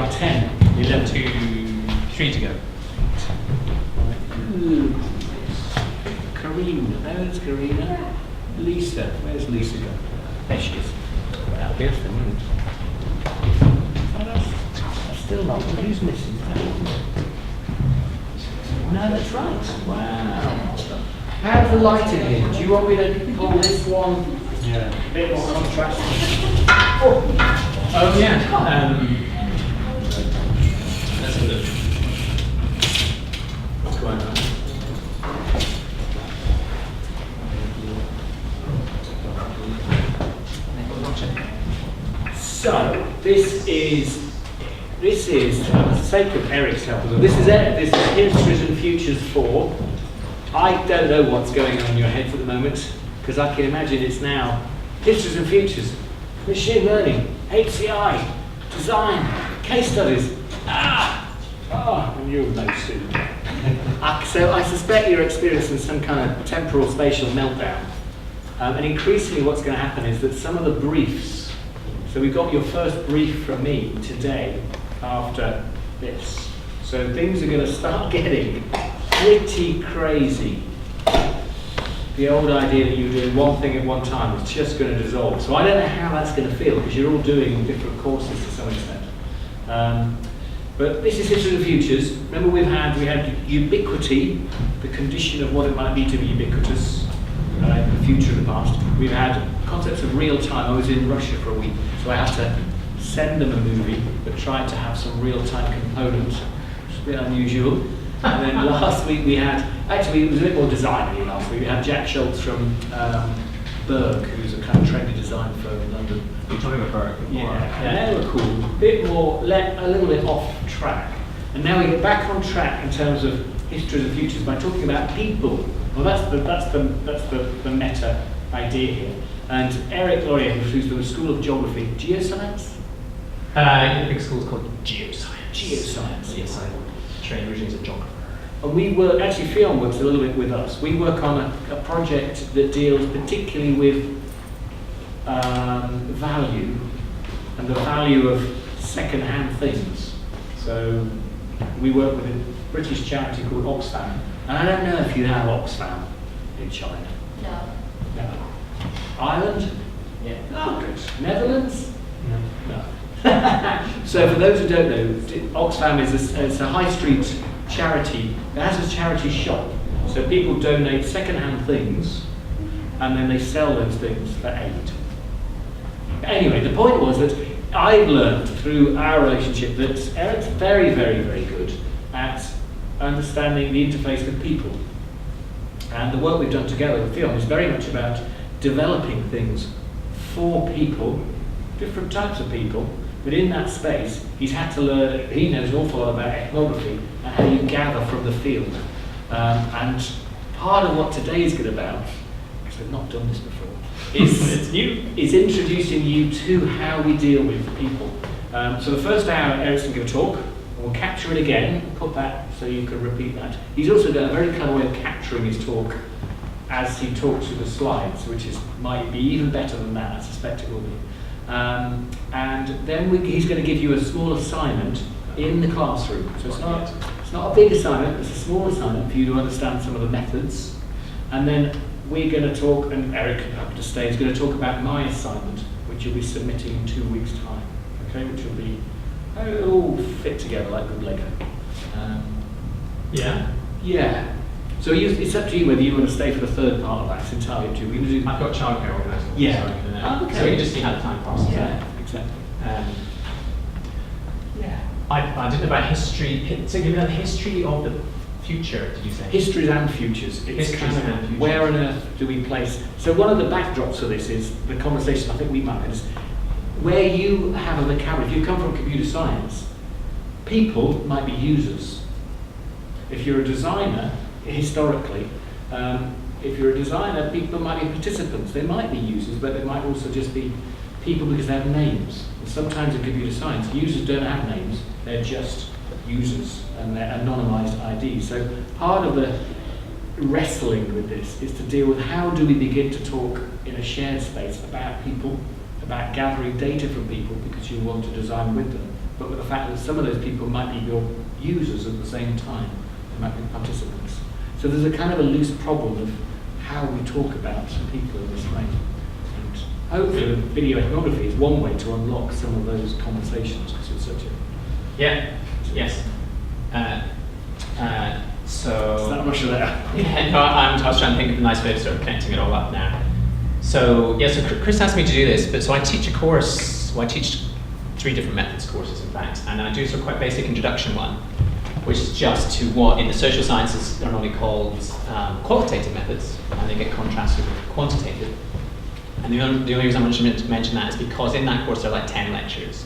are 10. 11 to 3 to go. Karina, there's Karina. Lisa, where's Lisa go? There she is. That'll be us then, won't it? That's still not. Who's missing? No, that's right. Wow. How's the lighting here? Do you want me to pull this one? Yeah. A bit more contrast. Oh yeah. Let's have a look. What's going on? So this is for the sake of Eric's help. This is Histories and Futures 4. I don't know what's going on in your heads at the moment, because I can imagine it's now Histories and Futures, machine learning, HCI, design, case studies. And you'll know soon. So I suspect you're experiencing some kind of temporal spatial meltdown. And increasingly what's going to happen is that some of the briefs, so we've got your first brief from me today after this. So things are going to start getting pretty crazy. The old idea that you were doing one thing at one time is just going to dissolve. So I don't know how that's going to feel, because you're all doing different courses to some extent. But this is History of the Futures. Remember we had ubiquity, the condition of what it might be to be ubiquitous, the future of the past. We've had concepts of real time. I was in Russia for a week, so I had to send them a movie that tried to have some real time components, which is a bit unusual. And then last week we had, actually it was a bit more design-y last week. We had Jack Schultz from Berg, who's a kind of trendy design firm in London. You're talking about Berg? Yeah, and they were cool. A bit more, a little bit off track. And now we get back on track in terms of Histories and Futures by talking about people. Well, that's the meta idea here. And Eric Laurier, who's from the School of Geography, Geoscience? The big school's called Geoscience. Geoscience. Yes, I trained originally as a geographer. And we work, actually Fionn works a little bit with us. We work on a project that deals particularly with value and the value of second-hand things. So we work with a British charity called Oxfam. And I don't know if you have Oxfam in China. No. Ireland? Yeah. Oh, good. Netherlands? No. So for those who don't know, Oxfam is a high street charity. It has a charity shop. So people donate second-hand things and then they sell those things for aid. Anyway, the point was that I've learned through our relationship that Eric's very, very, very good at understanding the interface with people. And the work we've done together with Fionn is very much about developing things for people, different types of people, but in that space, he's had to learn, he knows an awful lot about ethnography and how you gather from the field. And part of what today is good about, because we've not done this before, is introducing you to how we deal with people. So the first hour, Eric's going to give a talk, and we'll capture it again, put that so you can repeat that. He's also got a very clever way of capturing his talk as he talks through the slides, which might be even better than that, I suspect it will be. And then he's going to give you a small assignment in the classroom. So it's not a big assignment, it's a small assignment for you to understand some of the methods. And then we're going to talk, and Eric, happy to stay, is going to talk about my assignment, which you'll be submitting in 2 weeks' time. Okay, which will be, it'll all fit together like good Lego. Yeah. So it's up to you whether you want to stay for the third part of that. It's entirely up to you. I've got childcare organised. Yeah. Okay. So you just see how the time passes. Yeah, exactly. I didn't know about history. So you know the history of the future, did you say? Histories and futures. Histories and futures. Where on earth do we place? So one of the backdrops of this is the conversation I think we might have is where you have a vocabulary. If you come from computer science, people might be users. If you're a designer, historically, if you're a designer, people might be participants. They might be users, but they might also just be people because they have names. And sometimes in computer science, users don't have names. They're just users and they're anonymized IDs. So part of the wrestling with this is to deal with how do we begin to talk in a shared space about people, about gathering data from people because you want to design with them, but with the fact that some of those people might be your users at the same time, they might be participants. So there's a kind of a loose problem of how we talk about people in this way. And hopefully video ethnography is one way to unlock some of those conversations, because it's such a... Yeah, yes. So... Is that much of that? Yeah, no, I was trying to think of a nice way of sort of connecting it all up now. So, yeah, so Chris asked me to do this, but so I teach a course, well, I teach 3 different methods courses, in fact, and I do a sort of quite basic introduction one, which is just to what in the social sciences are normally called qualitative methods, and they get contrasted with quantitative. And the only reason I wanted to mention that is because in that course there are like 10 lectures,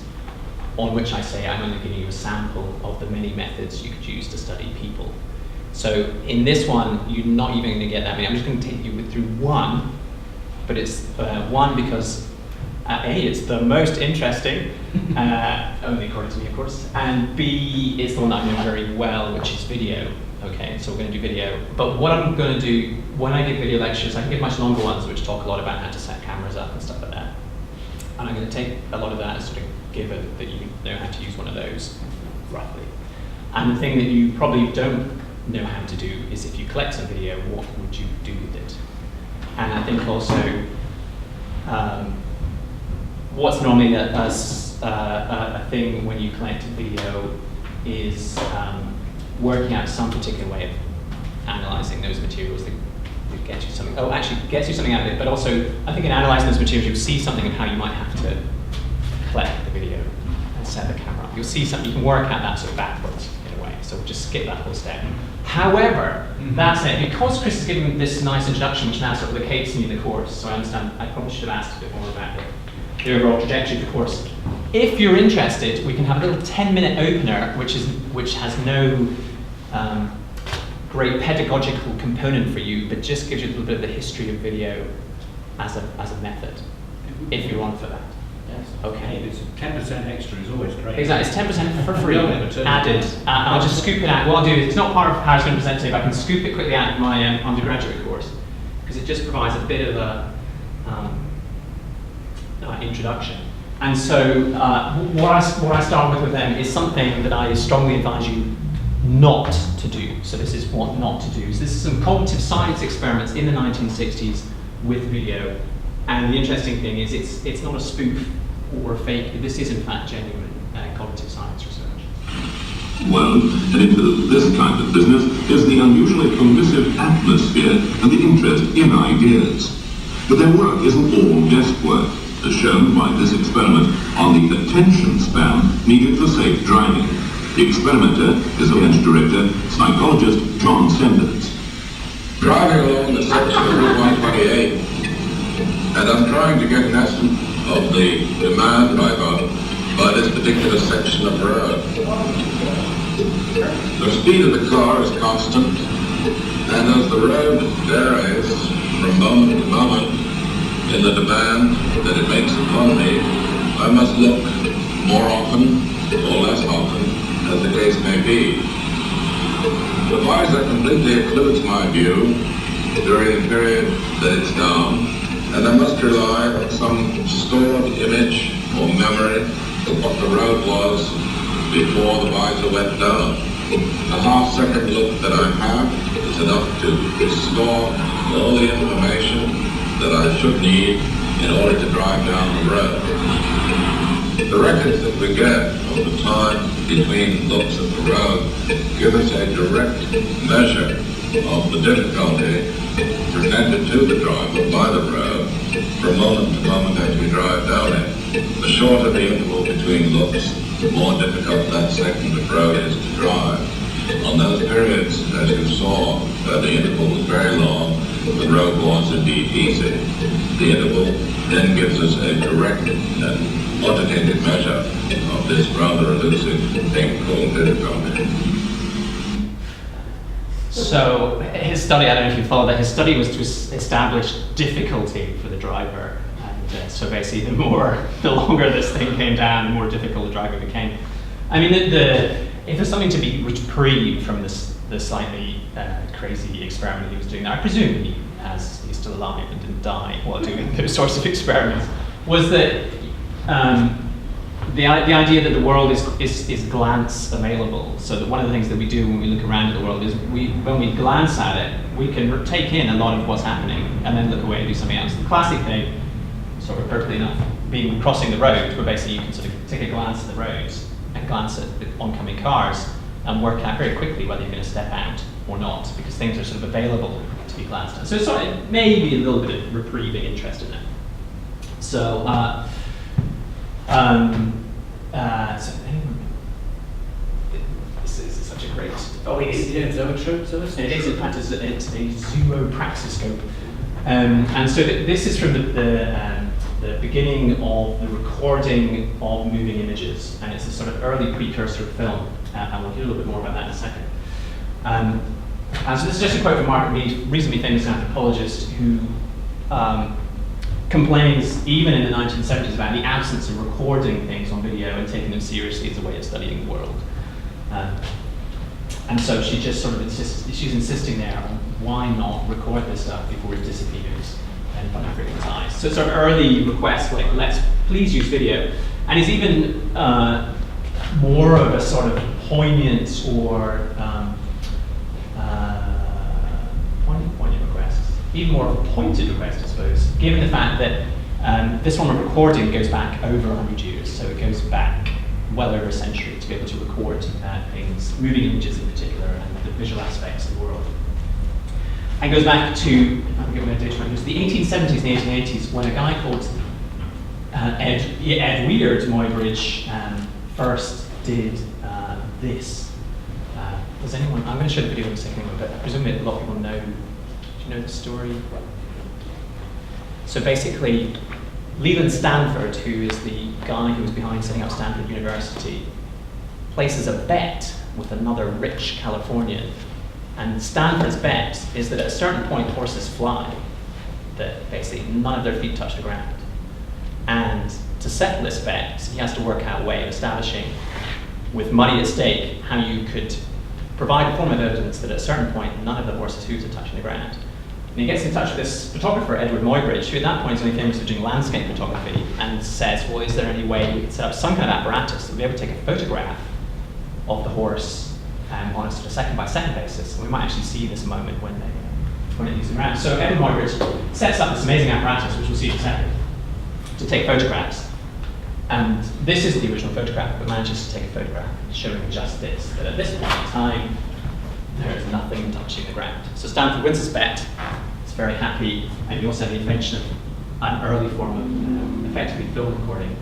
on which I say I'm only giving you a sample of the many methods you could use to study people. So in this one, you're not even going to get that many. I'm just going to take you through one, but it's one because A, it's the most interesting, only according to me, of course, and B, it's the one that I know very well, which is video. Okay, so we're going to do video. But what I'm going to do, when I give video lectures, I can give much longer ones which talk a lot about how to set cameras up and stuff like that. And I'm going to take a lot of that as sort of given that you know how to use one of those, roughly. And the thing that you probably don't know how to do is if you collect some video, what would you do with it? And I think also, what's normally a thing when you collect video is working out some particular way of analysing those materials that get you something. Oh, actually, gets you something out of it. But also, I think in analysing those materials, you'll see something of how you might have to collect the video and set the camera up. You'll see something. You can work out that sort of backwards in a way. So we'll just skip that whole step. However, that's it. Because Chris is giving this nice introduction, which now sort of locates me in the course. So I understand. I probably should have asked a bit more about the overall trajectory of the course. If you're interested, we can have a little 10-minute opener, which has no great pedagogical component for you, but just gives you a little bit of the history of video as a method, if you're on for that. Yes. Okay. It's 10% extra is always great. Exactly, it's 10% for free added. I'll just scoop it out. What I'll do is, it's not part of how I was going to present today, but I can scoop it quickly out of my undergraduate course, because it just provides a bit of a introduction. And so what I start with them is something that I strongly advise you not to do. So this is what not to do. So this is some cognitive science experiments in the 1960s with video. And the interesting thing is it's not a spoof or a fake. This is in fact genuine cognitive science research. Well, and into this kind of business is the unusually permissive atmosphere and the interest in ideas. But their work isn't all desk work, as shown by this experiment on the attention span needed for safe driving. The experimenter is the bench director, psychologist John Senders. Driving along the section of Route 128, and I'm trying to get an estimate of the demand I got by this particular section of road. The speed of the car is constant, and as the road varies from moment to moment in the demand that it makes upon me, I must look more often or less often, as the case may be. The visor completely occludes my view during the period that it's down, and I must rely on some stored image or memory of what the road was before the visor went down. A half-second look that I have is enough to restore all the information that I should need in order to drive down the road. The records that we get of the time between looks at the road give us a direct measure of the difficulty presented to the driver by the road from moment to moment as we drive down it. The shorter the interval between looks, the more difficult that segment of road is to drive. On those periods, as you saw, where the interval was very long, the road was indeed easy. The interval then gives us a direct and quantitative measure of this rather elusive thing called difficulty. So his study, I don't know if you followed that, his study was to establish difficulty for the driver. And so basically the longer this thing came down, the more difficult the driver became. I mean, if there's something to be reprieved from the slightly crazy experiment he was doing, I presume he's still alive and didn't die while doing those sorts of experiments, was that the idea that the world is glance available, so that one of the things that we do when we look around at the world is when we glance at it, we can take in a lot of what's happening and then look away and do something else. The classic thing, sort of appropriately enough, being crossing the road, where basically you can sort of take a glance at the roads and glance at the oncoming cars and work out very quickly whether you're going to step out or not, because things are sort of available to be glanced at. So it's sort of maybe a little bit of reprieving interest in it. So, this is such a great. Oh, it is, yeah, zoetrope. It is, in fact, it's a zoopraxiscope. And so this is from the beginning of the recording of moving images, and it's a sort of early precursor of film, and we'll hear a little bit more about that in a second. And so this is just a quote from Margaret Mead, reasonably famous anthropologist, who complains, even in the 1970s, about the absence of recording things on video and taking them seriously as a way of studying the world. And so she just sort of she's insisting there on why not record this stuff before it disappears in front of everyone's eyes. So sort of early requests like, let's please use video. And it's even more of a sort of poignant or poignant request, even more of a pointed request, I suppose, given the fact that this form of recording goes back over 100 years, so it goes back well over a century to be able to record things, moving images in particular, and the visual aspects of the world. And goes back to, I'm giving a date right, it was the 1870s and 1880s when a guy called Ed Weird Muybridge first did this. Does anyone, I'm going to show the video in a second, but I presume a lot of people know, do you know the story? So basically, Leland Stanford, who is the guy who was behind setting up Stanford University, places a bet with another rich Californian. And Stanford's bet is that at a certain point horses fly, that basically none of their feet touch the ground. And to settle this bet, he has to work out a way of establishing, with money at stake, how you could provide a form of evidence that at a certain point none of the horse's hooves are touching the ground. And he gets in touch with this photographer, Edward Muybridge, who at that point is only famous for doing landscape photography, and says, well, is there any way we could set up some kind of apparatus that would be able to take a photograph of the horse on a sort of second-by-second basis? And we might actually see this moment when it leaves the ground. So Edward Muybridge sets up this amazing apparatus, which we'll see in a second, to take photographs. And this isn't the original photograph, but manages to take a photograph showing just this, that at this point in time, there is nothing touching the ground. So Stanford wins his bet. It's very happy, and you also have the invention of an early form of effectively film recording.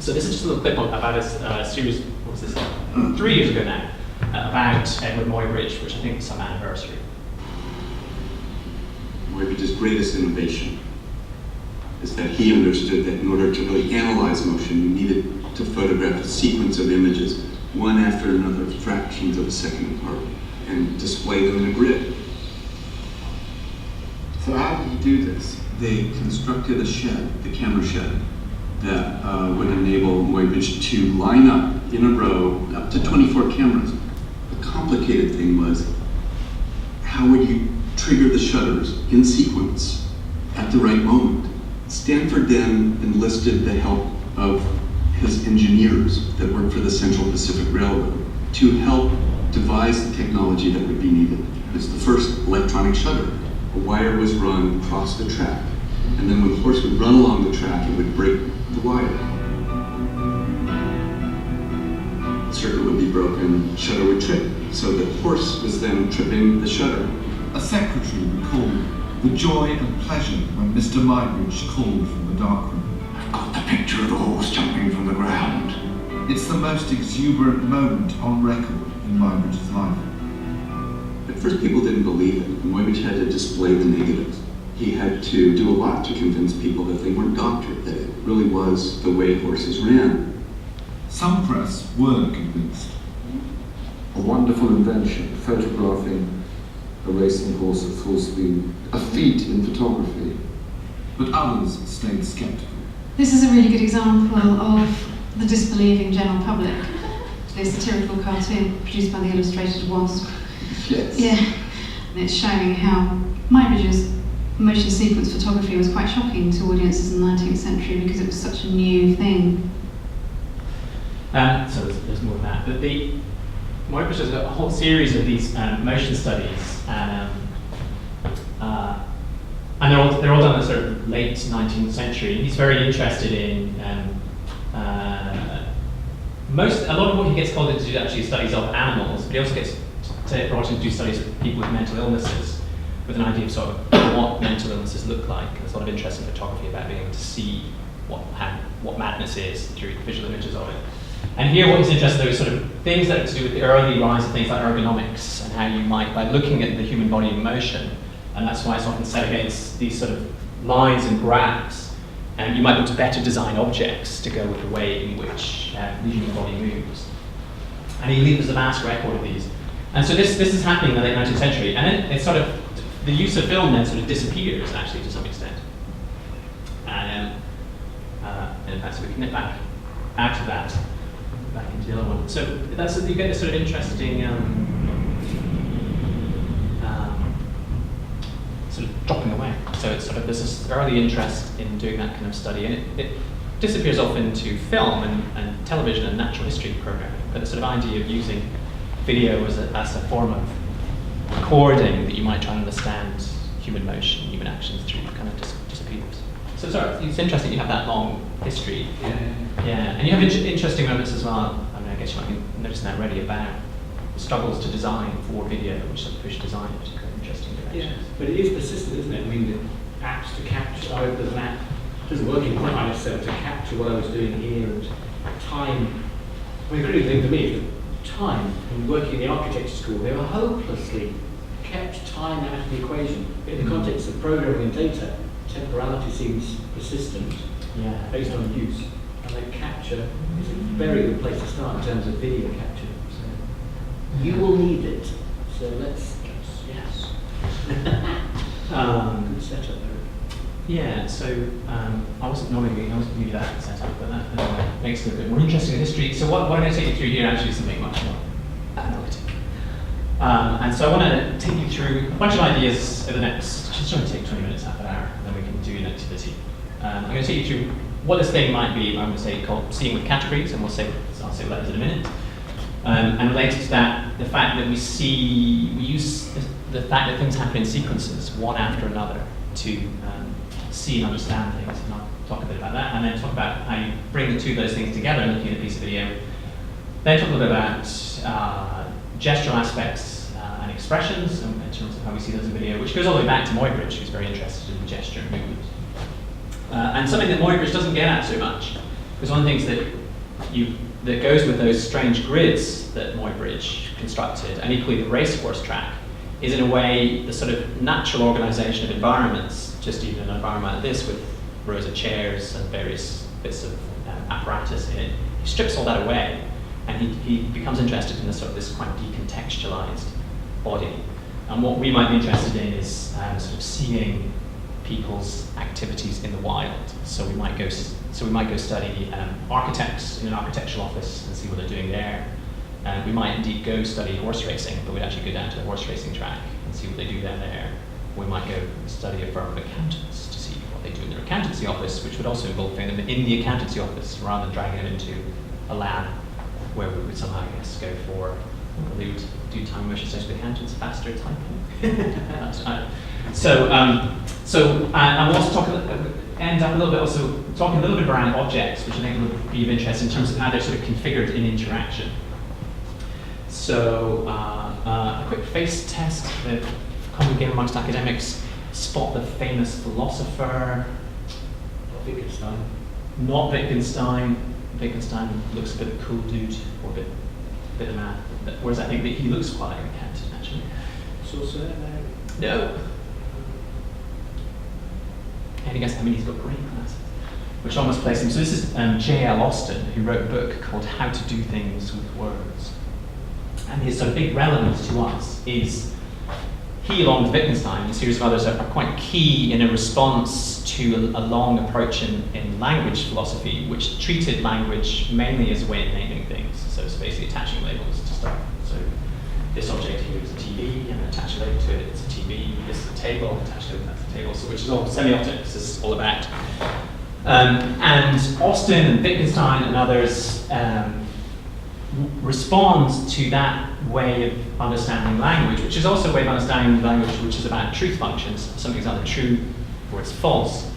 So this is just a little clip about a series, what was this, 3 years ago now, about Edward Muybridge, which I think was some anniversary. Muybridge's greatest innovation is that he understood that in order to really analyze motion, you needed to photograph a sequence of images, one after another, fractions of a second apart, and display them in a grid. So how did he do this? They constructed a shed, the camera shed, that would enable Muybridge to line up in a row up to 24 cameras. The complicated thing was, how would you trigger the shutters in sequence at the right moment? Stanford then enlisted the help of his engineers that worked for the Central Pacific Railroad to help devise the technology that would be needed. It's the first electronic shutter. A wire was run across the track, and then when the horse would run along the track, it would break the wire. The circuit would be broken, the shutter would trip. So the horse was then tripping the shutter. A secretary recalled the joy and pleasure when Mr. Muybridge called from the darkroom. I've got the picture of the horse jumping from the ground. It's the most exuberant moment on record in Muybridge's life. At first people didn't believe it, and Muybridge had to display the negatives. He had to do a lot to convince people that they weren't doctored, that it really was the way horses ran. Some press were convinced. A wonderful invention, photographing a racing horse at full speed, a feat in photography. But others stayed skeptical. This is a really good example of the disbelieving general public. The satirical cartoon produced by the Illustrated Wasp. Yes. Yeah, and it's showing how Muybridge's motion sequence photography was quite shocking to audiences in the 19th century because it was such a new thing. So there's more of that. But Muybridge does a whole series of these motion studies, and they're all done in the sort of late 19th century. He's very interested in a lot of what he gets called into actually studies of animals, but he also gets brought in to do studies of people with mental illnesses, with an idea of sort of what mental illnesses look like. There's a lot of interest in photography about being able to see what madness is through visual images of it. And here what he's interested in are sort of things that have to do with the early rise of things like ergonomics, and how you might, by looking at the human body in motion, and that's why it's often set against these sort of lines and graphs, and you might be able to better design objects to go with the way in which the human body moves. And he leaves a vast record of these. And so this is happening in the late 19th century, and it's sort of, the use of film then sort of disappears actually to some extent. And in fact, so we can nip back out of that, back into the other one. So you get this sort of interesting sort of dropping away. So it's sort of, there's this early interest in doing that kind of study, and it disappears off into film and television and natural history programming. But the sort of idea of using video as a form of recording that you might try and understand human motion, human actions through, kind of disappears. So sorry, it's interesting you have that long history. Yeah, and you have interesting moments as well. I mean, I guess you might be noticing that already about the struggles to design for video, which sort of push design into kind of interesting directions. Yeah, but it is persistent, isn't it? I mean, the apps to capture, there's an app, it doesn't work in quite like myself, to capture what I was doing here, and time. I mean, the critical thing for me is that time, and working in the architecture school, they were hopelessly kept time out of the equation. In the context of programming and data, temporality seems persistent, based on use, and then capture is a very good place to start in terms of video capture. So you will need it. So let's yes. Good setup there. Yeah, so I wasn't going to give you that setup, but that makes it a bit more interesting in history. So what I'm going to take you through here actually is something much more analytic. And so I want to take you through a bunch of ideas over the next, just trying to take 20 minutes, half an hour, and then we can do an activity. I'm going to take you through what this thing might be, I'm going to say, called seeing with categories, and I'll say what that is in a minute. And related to that, the fact that we use the fact that things happen in sequences, one after another, to see and understand things. And I'll talk a bit about that, and then talk about how you bring the two of those things together looking at a piece of video. Then talk a little bit about gestural aspects and expressions in terms of how we see those in video, which goes all the way back to Muybridge, who's very interested in gesture and movement. And something that Muybridge doesn't get at so much, because one of the things that goes with those strange grids that Muybridge constructed, and equally the racecourse track, is in a way the sort of natural organization of environments, just even an environment like this with rows of chairs and various bits of apparatus in it. He strips all that away, and he becomes interested in this quite decontextualized body. And what we might be interested in is sort of seeing people's activities in the wild. So we might go study architects in an architectural office and see what they're doing there. We might indeed go study horse racing, but we'd actually go down to the horse racing track and see what they do down there. We might go study a firm of accountants to see what they do in their accountancy office, which would also involve them in the accountancy office rather than dragging them into a lab where we would somehow, I guess, go for, they would do time motion studies with accountants faster typing. So we'll also end up a little bit also talking a little bit around objects, which I think would be of interest in terms of how they're sort of configured in interaction. So a quick face test, the common game amongst academics, spot the famous philosopher. Wittgenstein. Not Wittgenstein. Wittgenstein looks a bit of a cool dude, or a bit of man. Whereas I think that he looks quite like an accountant, actually. Saussure? No. And I guess, he's got great glasses, which almost places him. So this is J.L. Austin, who wrote a book called How to Do Things with Words. And his sort of big relevance to us is he, along with Wittgenstein and a series of others, are quite key in a response to a long approach in language philosophy, which treated language mainly as a way of naming things. So it's basically attaching labels to stuff. So this object here is a TV, and attach a label to it, it's a TV. This is a table, attached to it, that's a table. So which is all semiotics, this is all about. And Austin and Wittgenstein and others responds to that way of understanding language, which is also a way of understanding language which is about truth functions. Something's either true or it's false.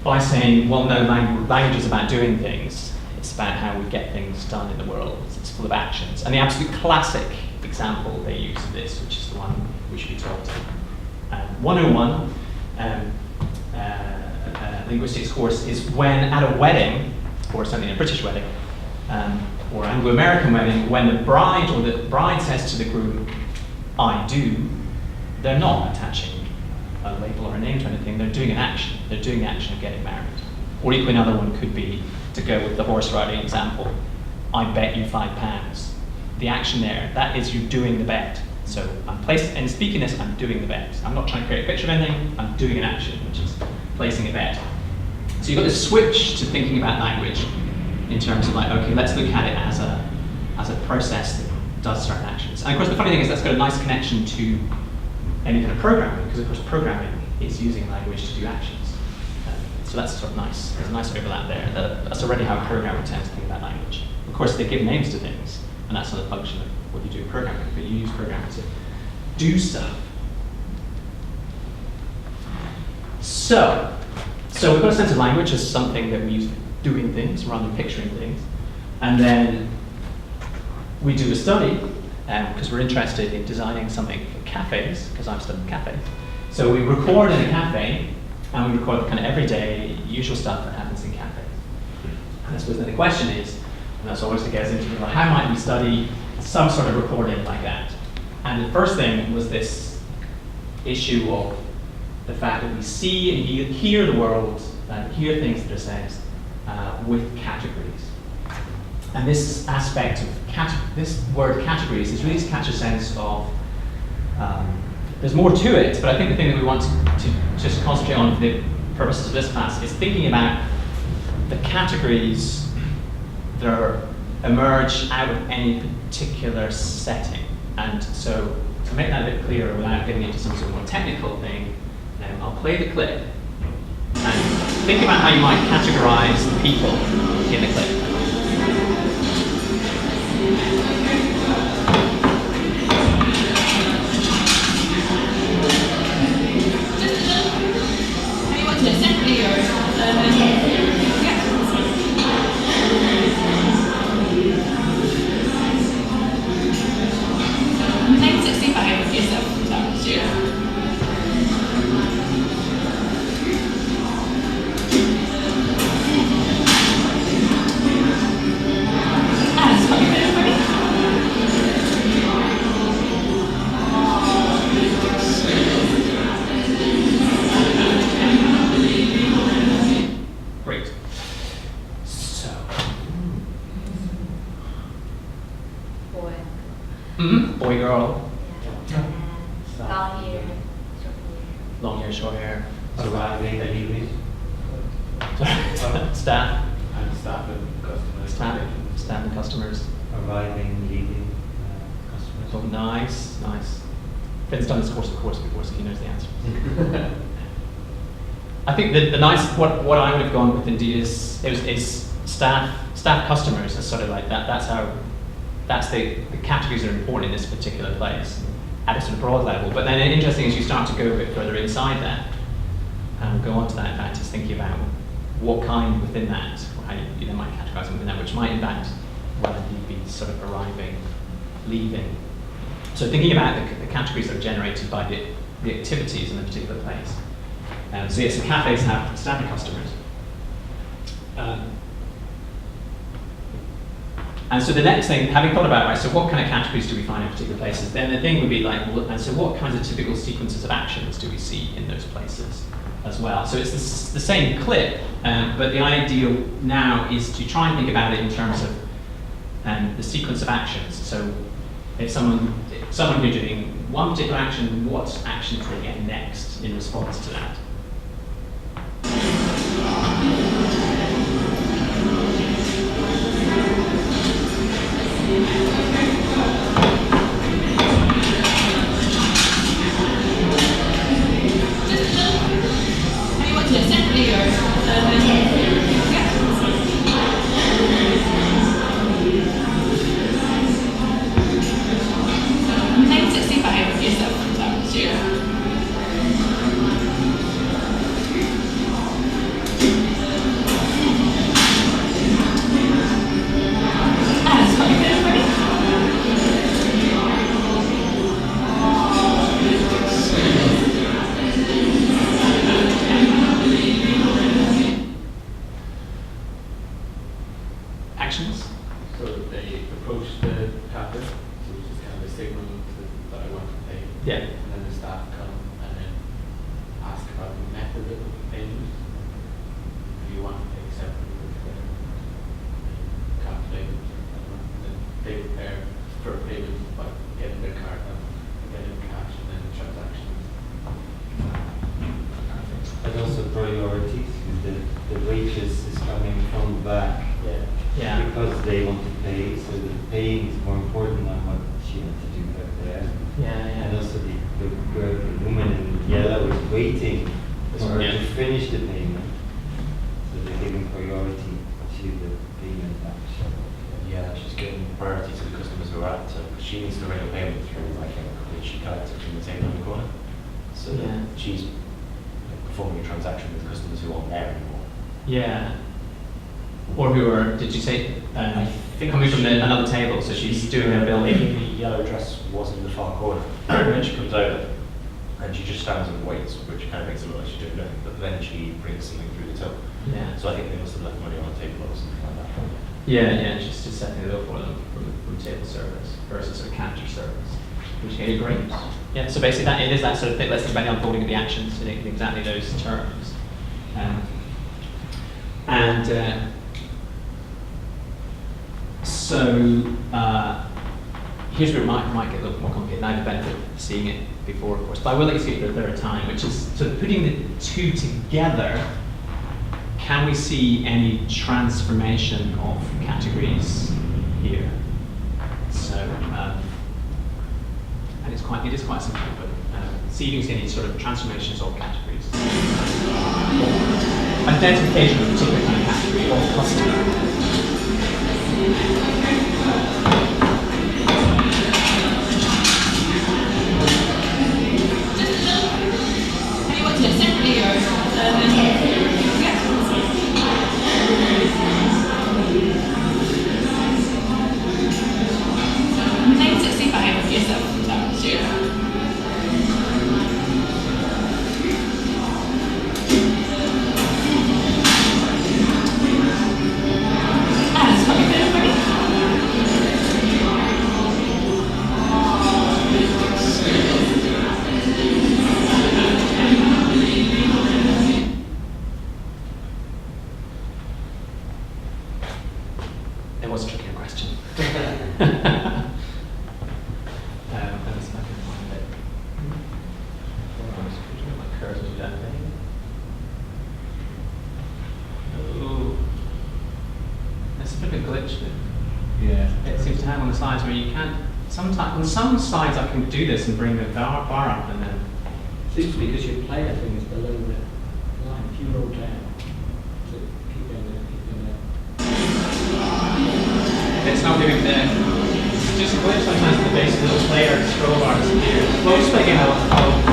By saying, well, no, language is about doing things. It's about how we get things done in the world. It's full of actions. And the absolute classic example they use of this, which is the one we should be taught. 101 linguistics course is when at a wedding, or certainly in a British wedding, or Anglo-American wedding, when the bride or the bride says to the groom, I do, they're not attaching a label or a name to anything, they're doing an action. They're doing the action of getting married. Or equally another one could be, to go with the horse riding example, I bet you £5. The action there, that is you doing the bet. So in speaking this, I'm doing the bet. I'm not trying to create a picture of anything, I'm doing an action, which is placing a bet. So you've got this switch to thinking about language in terms of like, okay, let's look at it as a process that does certain actions. And of course the funny thing is that's got a nice connection to any kind of programming, because of course programming is using language to do actions. So that's sort of nice. There's a nice overlap there. That's already how a programmer tends to think about language. Of course they give names to things, and that's not a function of what you do in programming, but you use programming to do stuff. So we've got a sense of language as something that we use for doing things rather than picturing things. And then we do a study, because we're interested in designing something for cafes, because I'm studying cafes. So we record in a cafe, and we record the kind of everyday, usual stuff that happens in cafes. And I suppose then the question is, and that's always the gets into, well, how might we study some sort of recording like that? And the first thing was this issue of the fact that we see and hear the world, hear things that are said with categories. And this aspect of this word categories is really to catch a sense of, there's more to it, but I think the thing that we want to just concentrate on for the purposes of this class is thinking about the categories that emerge out of any particular setting. And so to make that a bit clearer without getting into some sort of more technical thing, I'll play the clip and think about how you might categorize the people in the clip. Boy, girl. Long hair. Long hair, short hair. Arriving and leaving. Staff. And staff and customers. Staff and customers. Arriving, leaving, customers. Oh, nice. Finn's done this course before, so he knows the answer. I think the nice, what I would have gone with indeed is staff customers as sort of like that. That's the categories that are important in this particular place at a sort of broad level. But then interesting is you start to go a bit further inside that, and we'll go on to that in fact, is thinking about what kind within that, or how you then might categorize them within that, which might impact whether you'd be sort of arriving, leaving. So thinking about the categories that are generated by the activities in a particular place. So yes, the cafes have standard customers. And so the next thing, having thought about, right, so what kind of categories do we find in particular places? Then the thing would be like, well, and so what kinds of typical sequences of actions do we see in those places as well? So it's the same clip, but the idea now is to try and think about it in terms of the sequence of actions. So if someone who's doing one particular action, what actions they get next in response to that? priorities. The waitress is coming from the back Yeah. because they want to pay, so the paying is more important than what she had to do back there. Yeah. And also the woman in yellow is waiting for her to finish the payment, so they're giving priority to the payment action. Yeah, she's giving priority to the customers who are at her. She needs to ring a payment through like which she collected from the table in the corner. So that she's performing a transaction with customers who aren't there anymore. Yeah. Or who are, did you say, coming from another table, so she's doing her billing? The yellow dress was in the far corner. When she comes over, and she just stands and waits, which kind of makes it look like she's doing nothing, but then she brings something through the till. Yeah. So I think they must have left money on the table or something like that. Yeah, she's just setting it up for them from table service versus a counter service, which is great. Yeah, so basically it is that sort of thing. Let's think about the unfolding of the actions in exactly those terms. Here's where it might get a little more complicated. I have the benefit of seeing it before, of course, but I will let you see it for the third time, which is sort of putting the two together. Can we see any transformation of categories here? So, and it is quite simple, but see if you can see any sort of transformations of categories. Identification of a particular kind of category or customer. It was a trickier question. There's a bit of a glitch there. Yeah. It seems to have on the slides where you can't. Sometimes on some slides I can do this and bring the bar up, and then. Seems to be because your player thing is below the line. If you roll down, so keep going there, keep going there. It's not giving the. Just a glitch sometimes at the base of the little player scroll bar disappears. Well, just again, I'll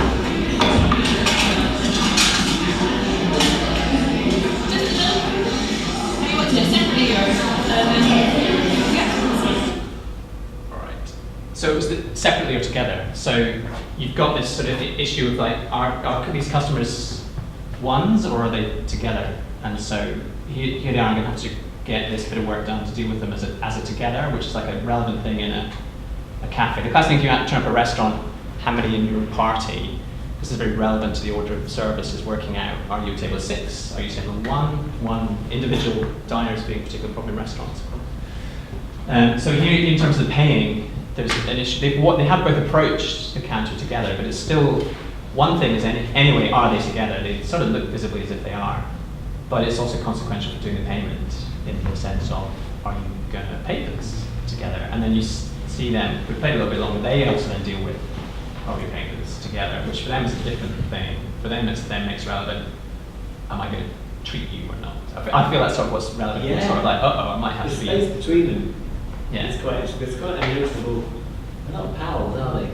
So it was separately or together. So you've got this sort of issue of like, are these customers ones or are they together? And so here they are going to have to get this bit of work done to deal with them as a together, which is like a relevant thing in a cafe. The classic thing if you turn up a restaurant, how many in your party? This is very relevant to the order of service is working out. Are you a table of 6? Are you table of 1? One individual diners being a particular problem in restaurants. So here in terms of paying, there's an issue. They have both approached the counter together, but it's still, one thing is anyway, are they together? They sort of look visibly as if they are, but it's also consequential for doing the payment in the sense of, are you going to pay for this together? And then you see them, we've played a little bit longer, they also then deal with, are we paying for this together? Which for them is a different thing. For them, it's relevant, am I going to treat you or not? I feel that's sort of what's relevant. Yeah. It's sort of like, I might have to be. The space between them. Yeah. It's quite a noticeable. They're not pals, are they?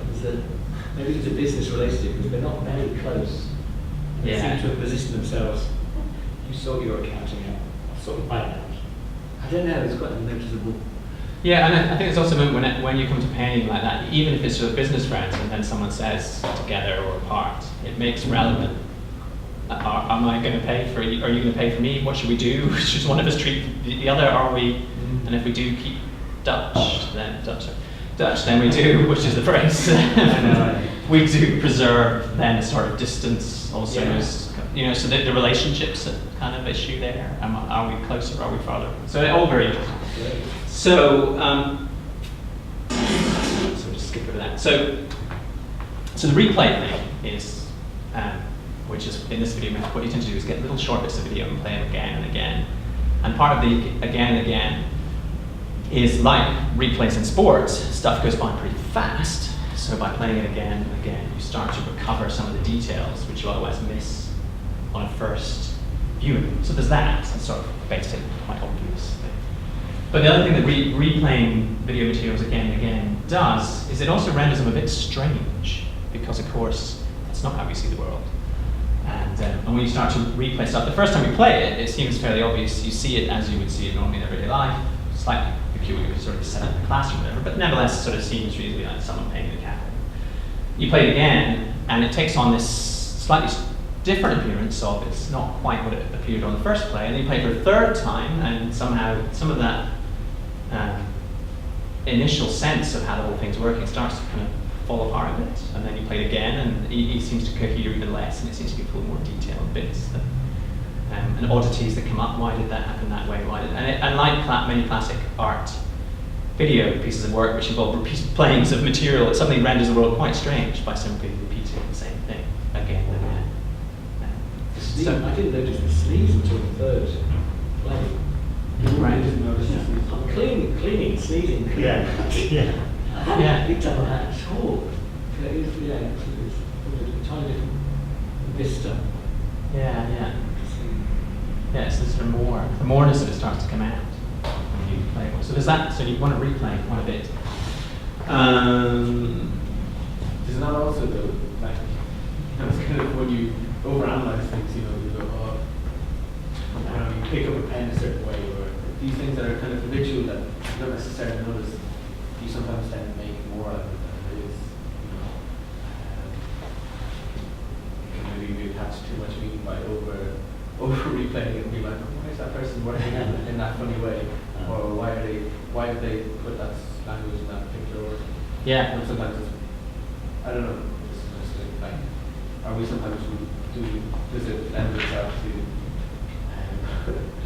Maybe it's a business relationship because they're not very close. They seem to have positioned themselves. You sort your accounting out, I'll sort mine out. I don't know. It's quite a noticeable. Yeah, and I think it's also a moment when you come to paying like that, even if it's your business friends, and then someone says together or apart, it makes relevant. Am I going to pay for you? Are you going to pay for me? What should we do? Should one of us treat the other? Are we? And if we do keep Dutch, then we do, which is the phrase. We do preserve then a sort of distance also, so that the relationship's a kind of issue there. Are we closer? Are we farther? So it all very interesting. So just skip over that. So the replay thing is which is in this video, what you tend to do is get little short bits of video and play them again and again. And part of the again and again is like replays in sports, stuff goes by pretty fast. So by playing it again and again, you start to recover some of the details which you otherwise miss on a first viewing. So there's that, that's sort of basic, quite obvious thing. But the other thing that replaying video materials again and again does is it also renders them a bit strange, because of course, that's not how we see the world. And when you start to replay stuff, the first time you play it, it seems fairly obvious. You see it as you would see it normally in everyday life, slightly peculiar, sort of set up in the classroom or whatever, but nevertheless, it sort of seems really like someone playing the cat. You play it again, and it takes on this slightly different appearance of it's not quite what it appeared on the first play, and then you play it for a third time, and somehow some of that initial sense of how the whole thing's working starts to kind of fall apart a bit, and then you play it again, and it seems to cohere even less, and it seems to be full of more detailed bits that, and oddities that come up. Why did that happen that way? And like many classic art video pieces of work which involve playings of material, it suddenly renders the world quite strange by simply repeating the same thing again and again. So I didn't notice the sleeves until the third play. Right. I didn't notice the sleeves. I'm cleaning, sneezing. Yeah. I hadn't picked up on that at all. It's a entirely different vista. Yeah, so there's sort of more, the moreness of it starts to come out when you play it. So there's that, so you want to replay quite a bit. Is not also though, like, that's kind of when you overanalyze things, you go, oh, you pick up a pen a certain way, or these things that are kind of habitual that you don't necessarily notice, you sometimes tend to make more out of it than it is. Maybe we attach too much meaning by over replaying it and be like, why is that person working in that funny way? Or why did they put that language in that particular order? Yeah. And sometimes it's, I don't know, it's just like, are we sometimes does it lend itself to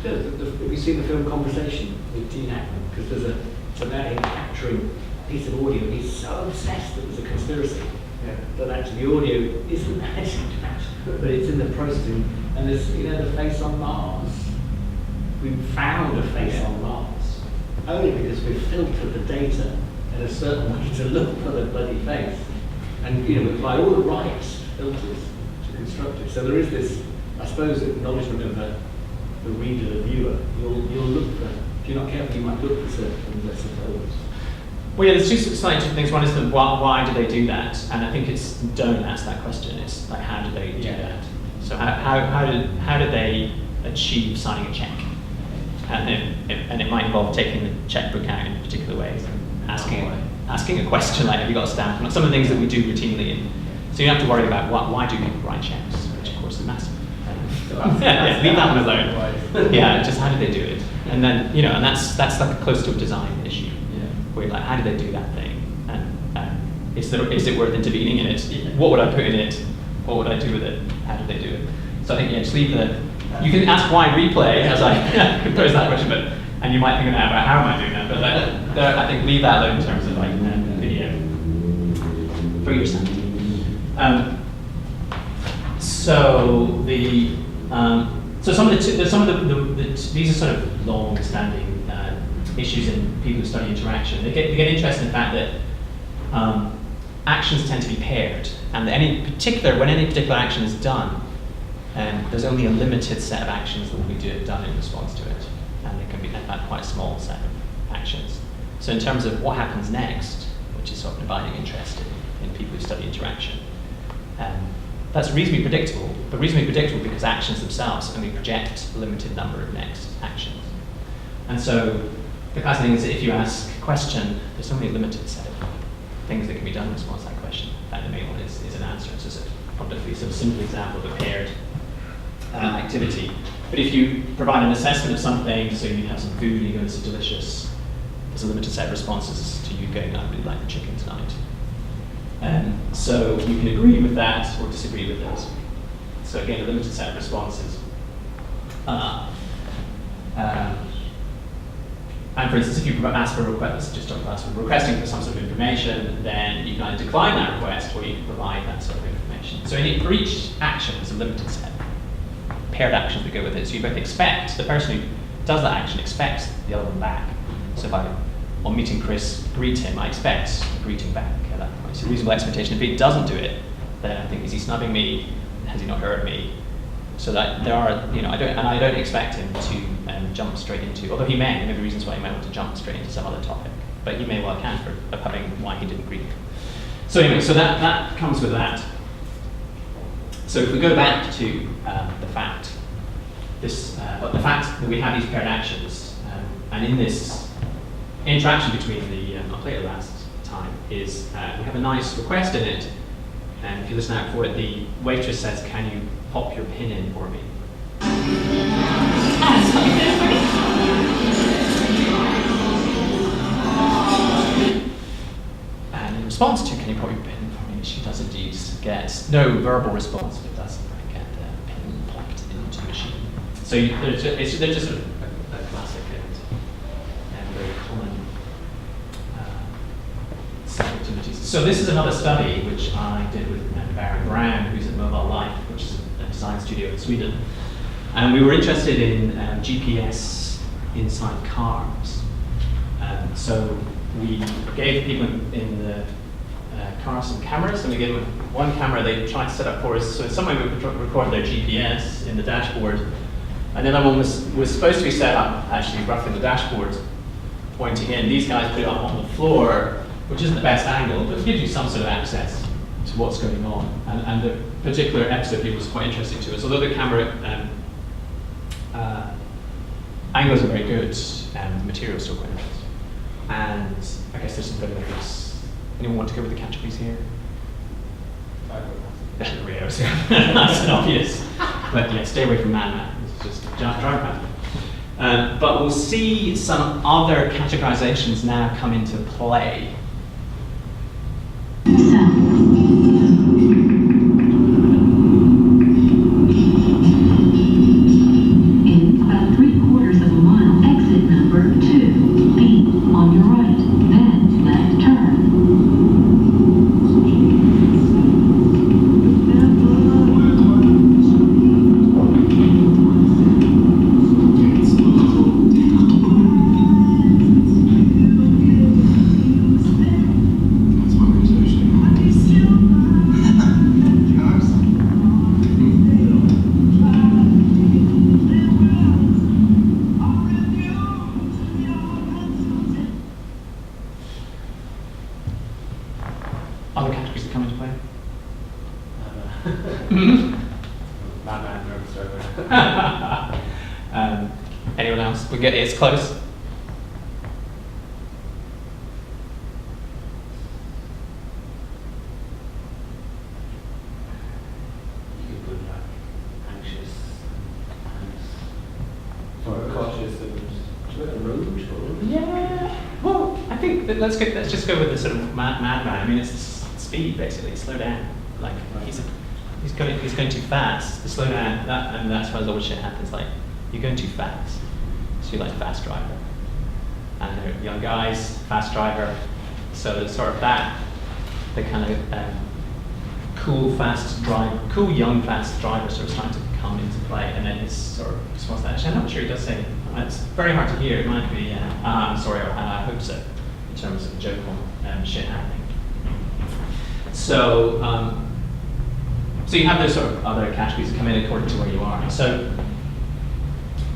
Have you seen the film Conversation with Gene Hackman? Because there's it's about him capturing a piece of audio, and he's so obsessed that it was a conspiracy. Yeah. That actually the audio isn't actually captured, but it's in the processing. And there's, the face on Mars. We found a face on Mars only because we filtered the data in a certain way to look for the bloody face, and we apply all the right filters to construct it. So there is this, I suppose, acknowledgement of the reader, the viewer. You'll look for. If you're not careful, you might look for certain things, I suppose. Well, yeah, there's two slightly different things. One is why do they do that? And I think it's don't ask that question. It's like, how do they do that? So how did they achieve signing a check? And it might involve taking the checkbook out in particular ways, and asking a question like, have you got a stamp? And some of the things that we do routinely. So you don't have to worry about why do people write checks, which of course is massive. Leave that one alone. Yeah, just how do they do it? And then, and that's like close to a design issue. Where you're like, how do they do that thing? And is it worth intervening in it? What would I put in it? What would I do with it? How do they do it? So I think, just leave you can ask why replay, as I could pose that question, and you might think about how am I doing that, but I think leave that alone in terms of like video for your sanity. So some of these are sort of long-standing issues in people who study interaction. They get interested in the fact that actions tend to be paired, and when any particular action is done, there's only a limited set of actions that will be done in response to it, and it can be in fact quite a small set of actions. So in terms of what happens next, which is sort of abiding interest in people who study interaction, that's reasonably predictable, but reasonably predictable because actions themselves only project a limited number of next actions. And so the fascinating thing is that if you ask a question, there's only a limited set of things that can be done in response to that question. In fact, the main one is an answer. It's just a simple example of a paired activity. But if you provide an assessment of something, so you have some food and you go, this is delicious, there's a limited set of responses to you going, I really like the chicken tonight. So you can agree with that or disagree with it. So again, a limited set of responses. And for instance, if you ask for a request, requesting for some sort of information, then you can either decline that request or you can provide that sort of information. information. So for each action, there's a limited set paired actions that go with it. So you both expect, the person who does that action expects the other one back. So if I, on meeting Chris, greet him, I expect a greeting back at that point. It's a reasonable expectation. If he doesn't do it, then I think, is he snubbing me? Has he not heard me? So that there are, I don't expect him to jump straight into, although he may, there may be reasons why he might want to jump straight into some other topic, but he may well account for having why he didn't greet me. So anyway, so that comes with that. So if we go back to the fact that we have these paired actions, and in this interaction between I'll play it last time, is we have a nice request in it, and if you listen out for it, the waitress says, "Can you pop your pin in for me?" And in response to "Can you pop your pin in for me?" she does indeed get no verbal response, but does get the pin popped into the machine. So they're just sort of a classic and very common set of activities. So this is another study which I did with Baron Brown, who's at Mobile Life, which is a design studio in Sweden. And we were interested in GPS inside cars. So we gave people in the car some cameras, and we gave them one camera they tried to set up for us. So in some way we recorded their GPS in the dashboard, and the other one was supposed to be set up actually roughly in the dashboard, pointing in. These guys put it up on the floor, which isn't the best angle, but it gives you some sort of access to what's going on. And the particular episode here was quite interesting to us. Although the camera angles are very good, and the material is still quite interesting. And I guess there's some photographs. Anyone want to go with the categories here? Rios, nice and obvious. But yeah, stay away from Man. It's just drive past. But we'll see some other categorizations now come into play. In about 3/4 of a mile, exit number 2B on your right, then left turn. Other categories that come into play? Batman, nervous server. Anyone else? We get it's close. You could put like anxious and cautious and rude. Yeah. Well, I think that let's just go with the sort of madman. I mean, it's speed basically. Slow down. Like he's going too fast. The slow down, and that's why all the shit happens. Like you're going too fast. So you're like fast driver. And they're young guys, fast driver. So it's sort of that, the kind of cool young fast driver sort of starting to come into play, and then his sort of response to that. Actually, I'm not sure he does say. It's very hard to hear. It might be. I'm sorry, or I hope so, in terms of joke on shit happening. So, so you have those sort of other categories that come in according to where you are. So,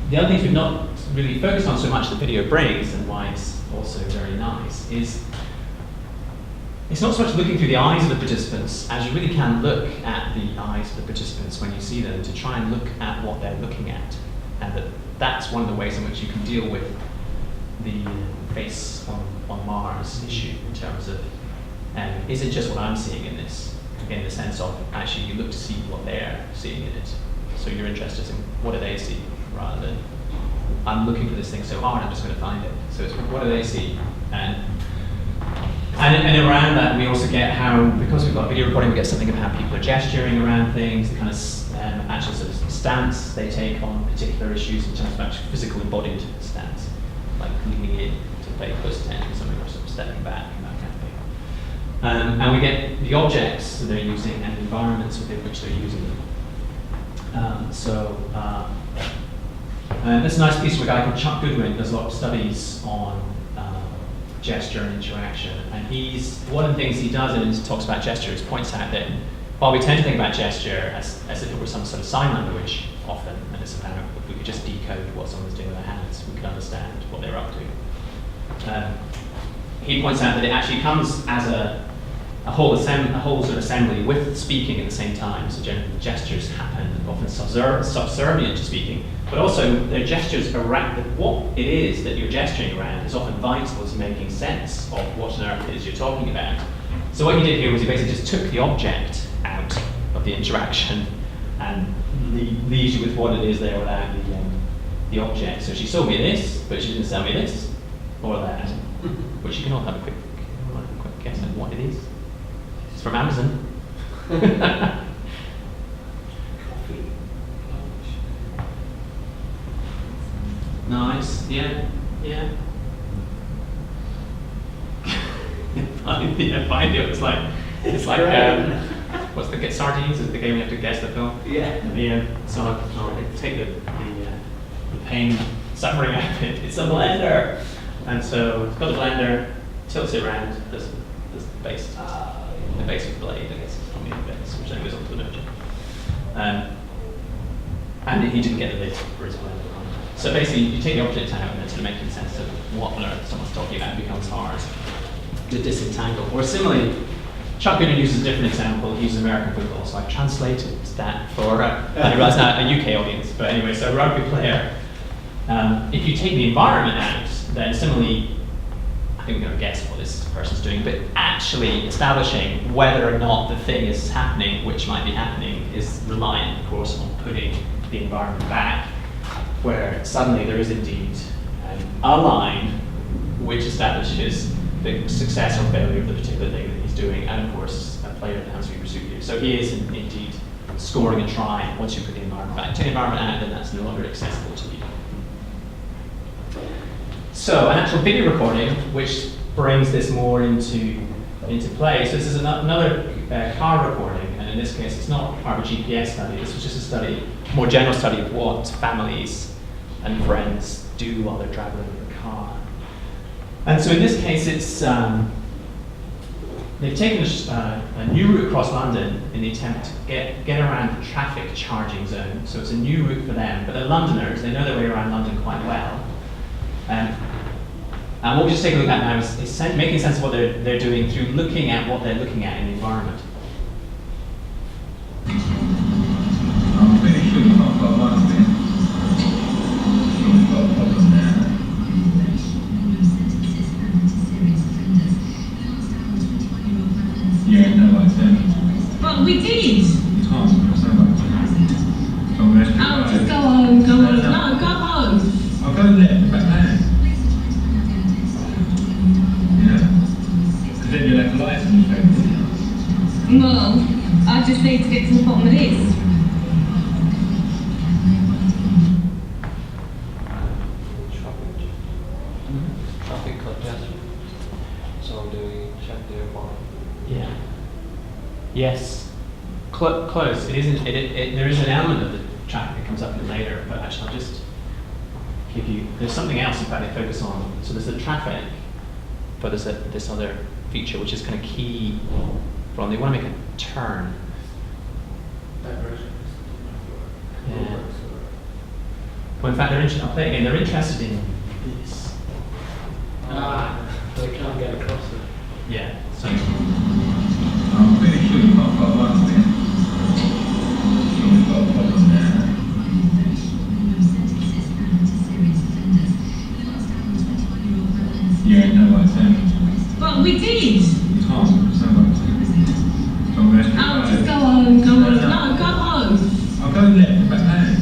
the other things we've not really focused on so much the video brings, and why it's also very nice, is it's not so much looking through the eyes of the participants as you really can look at the eyes of the participants when you see them, to try and look at what they're looking at. And that's one of the ways in which you can deal with the face on Mars issue, in terms of, is it just what I'm seeing in this? In the sense of, actually you look to see what they're seeing in it. So you're interested in what do they see, rather than, I'm looking for this thing so hard, I'm just going to find it. So it's what do they see? And around that, we also get how, because we've got video recording, we get something of how people are gesturing around things, the kind of actual sort of stance they take on particular issues in terms of actual physical embodied stance, like leaning in to pay close attention to something, or sort of stepping back and that kind of thing. And we get the objects that they're using and the environments within which they're using them. This nice piece of a guy called Chuck Goodwin does a lot of studies on gesture and interaction. And one of the things he does in his talks about gesture is points out that while we tend to think about gesture as if it were some sort of sign language often, and it's about if we could just decode what someone's doing with their hands, we could understand what they're up to. He points out that it actually comes as a whole sort of assembly with speaking at the same time. So generally gestures happen often subservient to speaking, but also their gestures around what it is that you're gesturing around is often vital to making sense of what on earth it is you're talking about. So what he did here was he basically just took the object out of the interaction and leaves you with what it is there without the object. So she sold me this, but she didn't sell me this or that. But you can all have a quick guess at what it is. It's from Amazon. Nice, yeah. Find it. It's like what's the sardines? Is the game you have to guess the film? Yeah. So I'll take the pain suffering out of it. It's a blender, and so it's got the blender, tilts it around. There's the base of the blade, I guess, is probably the base, which then goes onto the node. And he didn't get the lid for his blender. So basically, you take the object out and then sort of making sense of what on earth someone's talking about becomes hard to disentangle. Or similarly, Chuck Goodwin uses a different example. He uses American football, so I translated that for, I realize now, a UK audience. But anyway, so rugby player. If you take the environment out, then similarly, I think we're going to guess what this person's doing, but actually establishing whether or not the thing is happening, which might be happening, is reliant, of course, on putting the environment back, where suddenly there is indeed a line which establishes the success or failure of the particular thing that he's doing, and of course, a player that has to be pursued here. So he is indeed scoring a try once you put the environment back. Take the environment out, then that's no longer accessible to you. So an actual video recording, which brings this more into play. So this is another car recording, and in this case, it's not part of a GPS study. This was just a study, more general study of what families and friends do while they're traveling with a car. And so in this case, it's they've taken a new route across London in the attempt to get around the traffic charging zone. So it's a new route for them, but they're Londoners. They know their way around London quite well. And what we'll just take a look at now is making sense of what they're doing through looking at what they're looking at in the environment. I'm pretty sure you can't put one there. We've got a problem there. Yeah, no, like that. But we did. You can't, there's no like that. Oh, just go home, go home. No, go home. I'll go left, back there. Yeah. Because then you'll have lights on your face. Well, I just need to get to the bottom of this. Traffic congestion. So do we check the environment? Yeah. Yes. Close. It isn't. There is an element of the traffic that comes up a bit later, but actually, I'll just give you. There's something else. In fact, they focus on. So there's the traffic, but there's this other feature which is kind of key. From they want to make a turn. Diversion. Yeah. Well, in fact, I'll play it again. They're interested in this. They can't get across it. Yeah. So. I'm pretty sure you can't put one there. We've got a problem there. Yeah, no, like that. But we did. You can't, there's no like that. So let's Oh, just go home, go home. No, go home. I'll go left, back there.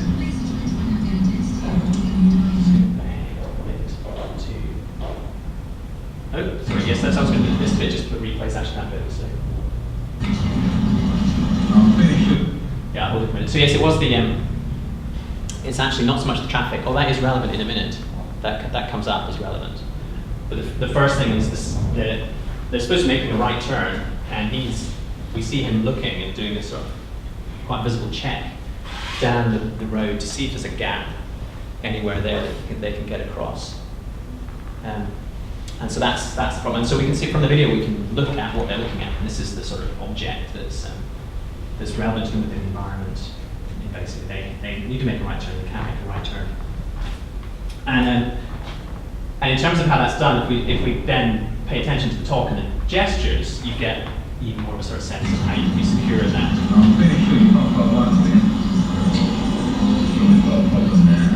Oh, sorry, yes, that's how I was going to do this bit, just put replace actually that bit. So. I'm pretty sure. Yeah, hold it a minute. So yes, it was the, it's actually not so much the traffic, oh, that is relevant in a minute. That comes up as relevant. But the first thing is this, they're supposed to be making a right turn, and we see him looking and doing a sort of quite visible check down the road to see if there's a gap anywhere there that they can get across. And so that's the problem. And so we can see from the video, we can look at what they're looking at, and this is the sort of object that's relevant to them within the environment. And basically, they need to make a right turn, they can't make a right turn. And in terms of how that's done, if we then pay attention to the talk and the gestures, you get even more of a sort of sense of how you can be secure in that. I'm pretty sure you've not got one thing. Sure we've got a problem there.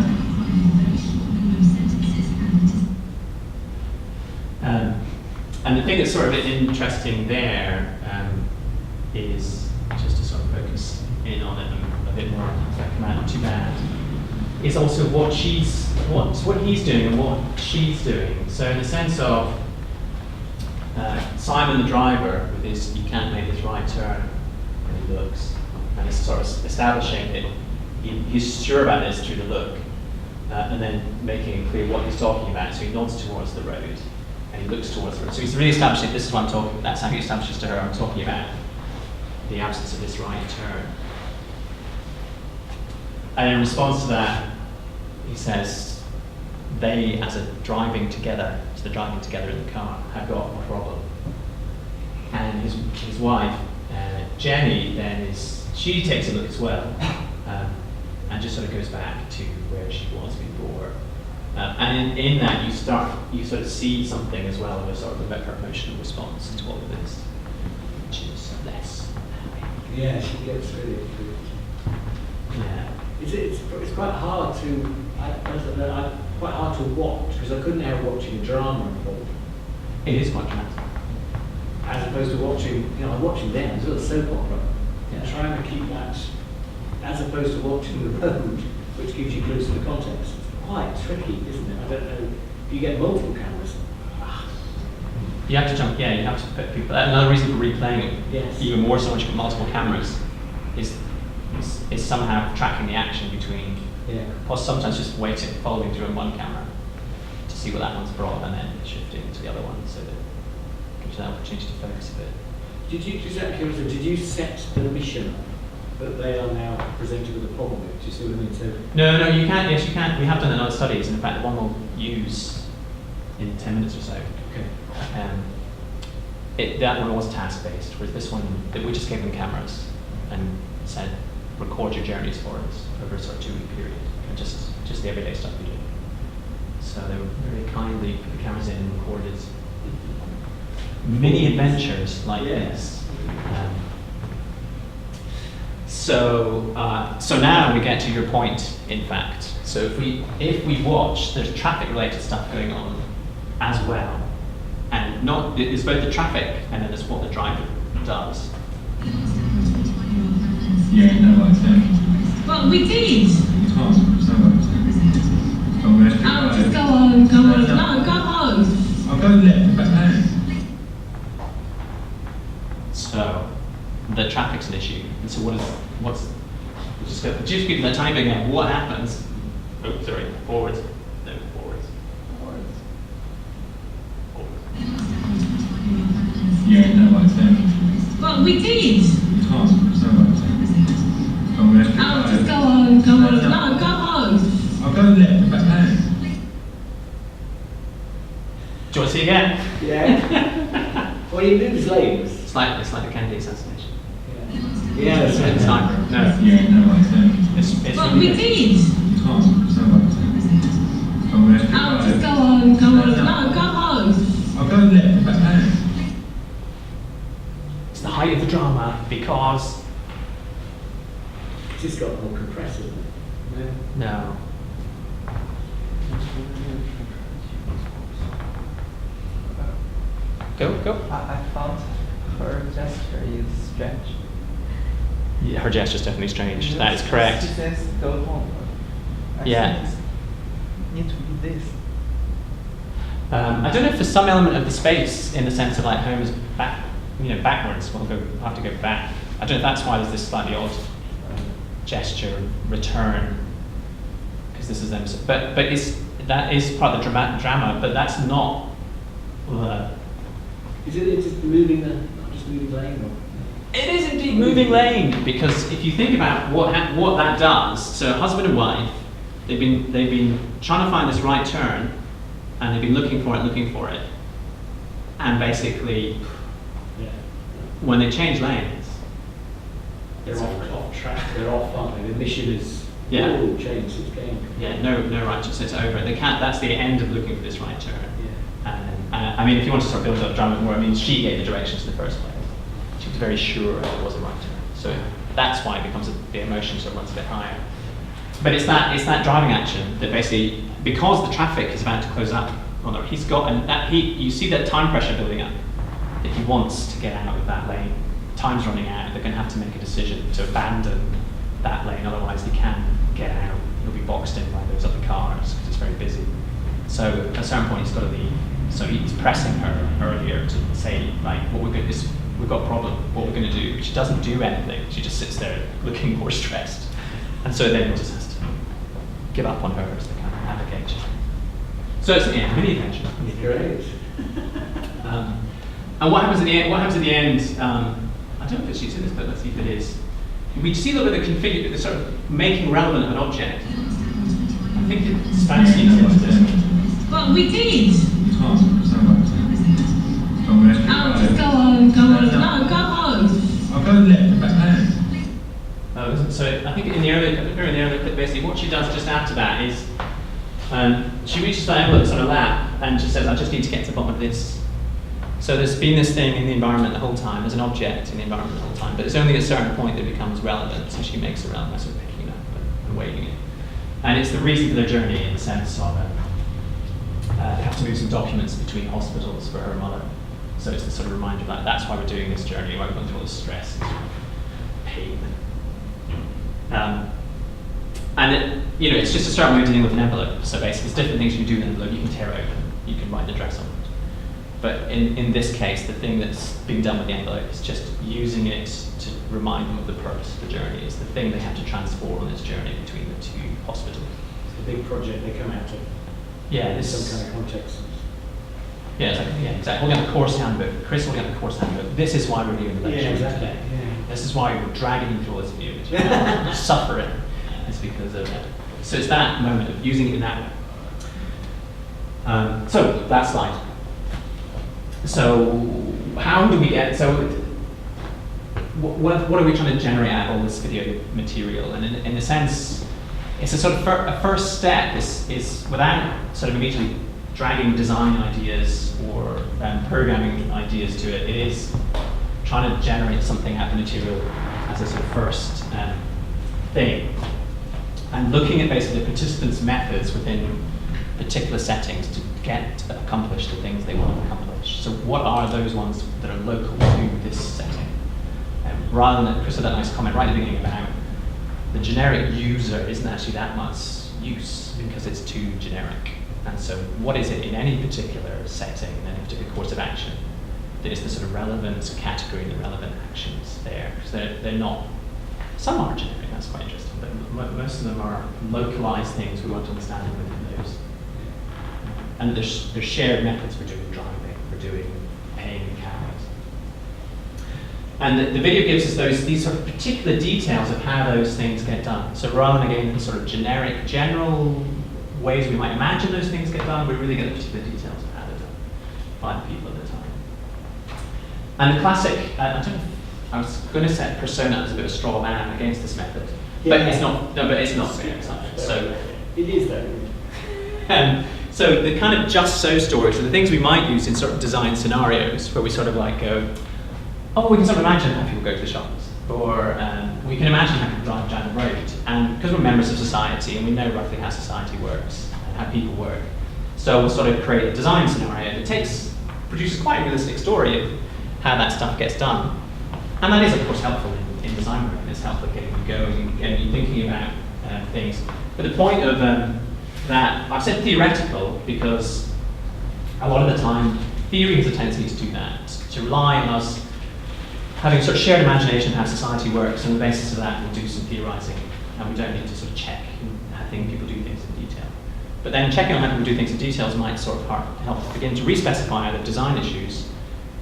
And the thing that's sort of interesting there is, just to sort of focus in on it a bit more, if I come out not too bad, is also what he's doing and what she's doing. So in the sense of Simon the driver with his "you can't make this right turn" when he looks, and it's sort of establishing that he's sure about this through the look, and then making it clear what he's talking about. So he nods towards the road and he looks towards the road. So he's really establishing this is what I'm talking about. That's how he establishes to her I'm talking about the absence of this right turn. And in response to that, he says they, as a driving together in the car, have got a problem. And his wife, Jenny, then she takes a look as well, and just sort of goes back to where she was before. And in that, you sort of see something as well of a sort of a emotional response to all of this, which is less. Yeah, she gets really good. Yeah. It's quite hard to quite hard to watch because I couldn't help watching a drama involved. It is quite dramatic. As opposed to watching, I'm watching them as well as soap opera. Yeah. Trying to keep that, as opposed to watching the road, which gives you clues to the context. It's quite tricky, isn't it? I don't know. If you get multiple cameras. You have to jump. Yeah, you have to put people. Another reason for replaying it, yes, even more so when you've got multiple cameras, is somehow tracking the action between. Yeah. Or sometimes just waiting, following through on one camera to see what that one's brought, and then shifting to the other one, so that it gives you that opportunity to focus a bit. Did you set the mission that they are now presented with a problem with? Do you see what I mean? So No, you can't. Yes, you can. We have done it in other studies, and in fact, the one we'll use in 10 minutes or so. Okay. That one was task-based, whereas this one, we just gave them cameras and said, record your journeys for us over a sort of 2-week period, and just the everyday stuff we do. So they were very kindly put the cameras in and recorded mini adventures like this. So now we get to your point, in fact. So if we watch, there's traffic-related stuff going on as well, and it's both the traffic and then it's what the driver does. Yeah, no, I think. Well, we did. You can't, there's no way to. Oh, just go home, go home. No, go home. I'll go left, back home. So the traffic's an issue, and so just give that timing of what happens. Oh, sorry, forwards. No, forwards. Yeah, no, I think. Well, we did. You can't, there's no way to. Oh, just go home, go home. No, go home. I'll go left, back home. Do you want to see again? Yeah. Well, he moves lanes. It's like the Kennedy assassination. Yeah, that's It's time. No. Yeah, no, I think. It's Well, really we good. did. You can't, there's no way to. Oh, just go home, go home. No, go home. I'll go left, back home. It's the height of the drama because It's just got more compressed, isn't it? no. Go. I found her gesture is strange. Yeah, her gesture's definitely strange. That is correct. She says go home. I Yeah. think it need to be this. I don't know if there's some element of the space in the sense of like home is back, backwards. We'll have to go back. I don't know if that's why there's this slightly odd gesture return, because this is them. But that is part of the drama. But that's not Is it just moving not just moving lane? Or? It is indeed moving lane, because if you think about what that does, so husband and wife, they've been trying to find this right turn, and they've been looking for it, and basically, when they change lanes, they're off track. They're off, aren't they? The mission is changed. It's game. Yeah, no righteousness, it's over. They can't. That's the end of looking for this right turn. I mean, if you want to start building up drama more, I mean, she gave the directions in the first place. She was very sure it was a right turn. So that's why it becomes the emotion sort of runs a bit higher. But it's that driving action that basically, because the traffic is about to close up on her, he's got, and that you see that time pressure building up, that he wants to get out of that lane. Time's running out, they're going to have to make a decision to abandon that lane, otherwise he can't get out. He'll be boxed in by those other cars because it's very busy. So at a certain point he's got to leave. So he's pressing her earlier to say, like, we've got a problem, what we're going to do. She doesn't do anything, she just sits there looking more stressed. And so then he just has to give up on her as the kind of navigate. So it's mini adventure. Great. And what happens at the end? I don't know if she's in this, but let's see if it is. We see a little bit of the sort of making relevant of an object. I think it's fancy enough to do. But we did. Oh, so much. Go home. No, go home. I'll go left and back there. So I think in the earlier clip, basically what she does just after that is she reaches for the envelope sort of lap and just says, I just need to get to the bottom of this. So there's been this thing in the environment the whole time, there's an object in the environment the whole time, but it's only at a certain point that it becomes relevant, so she makes it relevant by sort of picking it up and weighing it. And it's the reason for their journey in the sense of they have to move some documents between hospitals for her mother. So it's the sort of reminder of that. That's why we're doing this journey, why we're going through all this stress and pain. It's just a certain way of dealing with an envelope. So basically, there's different things you can do in an envelope. You can tear it open, you can write the address on it. But in this case, the thing that's being done with the envelope is just using it to remind them of the purpose of the journey. It's the thing they have to transform on this journey between the two hospitals. It's the big project they come out of. Yeah, there's some kind of context. Yeah, exactly. Holding up the course handbook. Chris holding up the course handbook. This is why we're doing the lecture exactly. today. Yeah. This is why we're dragging you through all this video material. Suffering. It's because of it. So it's that moment of using it in that way. So that slide. So how do we get? So what are we trying to generate out of all this video material? And in a sense, it's a sort of a first step is without sort of immediately dragging design ideas or programming ideas to it. It is trying to generate something out of the material as a sort of first thing, and looking at basically the participants' methods within particular settings to accomplish the things they want to accomplish. So what are those ones that are local to this setting? Rather than, Chris had that nice comment right at the beginning about the generic user isn't actually that much use because it's too generic. And so what is it in any particular setting, in any particular course of action, that is the sort of relevant category, the relevant actions there? Because they're not, some are generic, that's quite interesting, but most of them are localized things we want to understand within those. And there's shared methods for doing driving, for doing paying in cameras. And the video gives us these sort of particular details of how those things get done. So rather than getting the sort of general ways we might imagine those things get done, we really get the particular details of how they're done by the people at the time. And the classic, I was going to set persona as a bit of a straw man against this method, but it's not. No, but it's not. So it is though. So the kind of just so stories are the things we might use in sort of design scenarios where we sort of like go, oh, we can sort of imagine how people go to the shops, or we can imagine how people drive down the road. And because we're members of society and we know roughly how society works and how people work, so we'll sort of create a design scenario that produces quite a realistic story of how that stuff gets done. And that is, of course, helpful in design work, and it's helpful getting you going and thinking about things. But the point of that, I've said theoretical because a lot of the time theory has a tendency to do that, to rely on us having sort of shared imagination of how society works, and on the basis of that we'll do some theorizing, and we don't need to sort of check how people do things in detail. But then checking on how people do things in details might sort of help begin to re-specify either design issues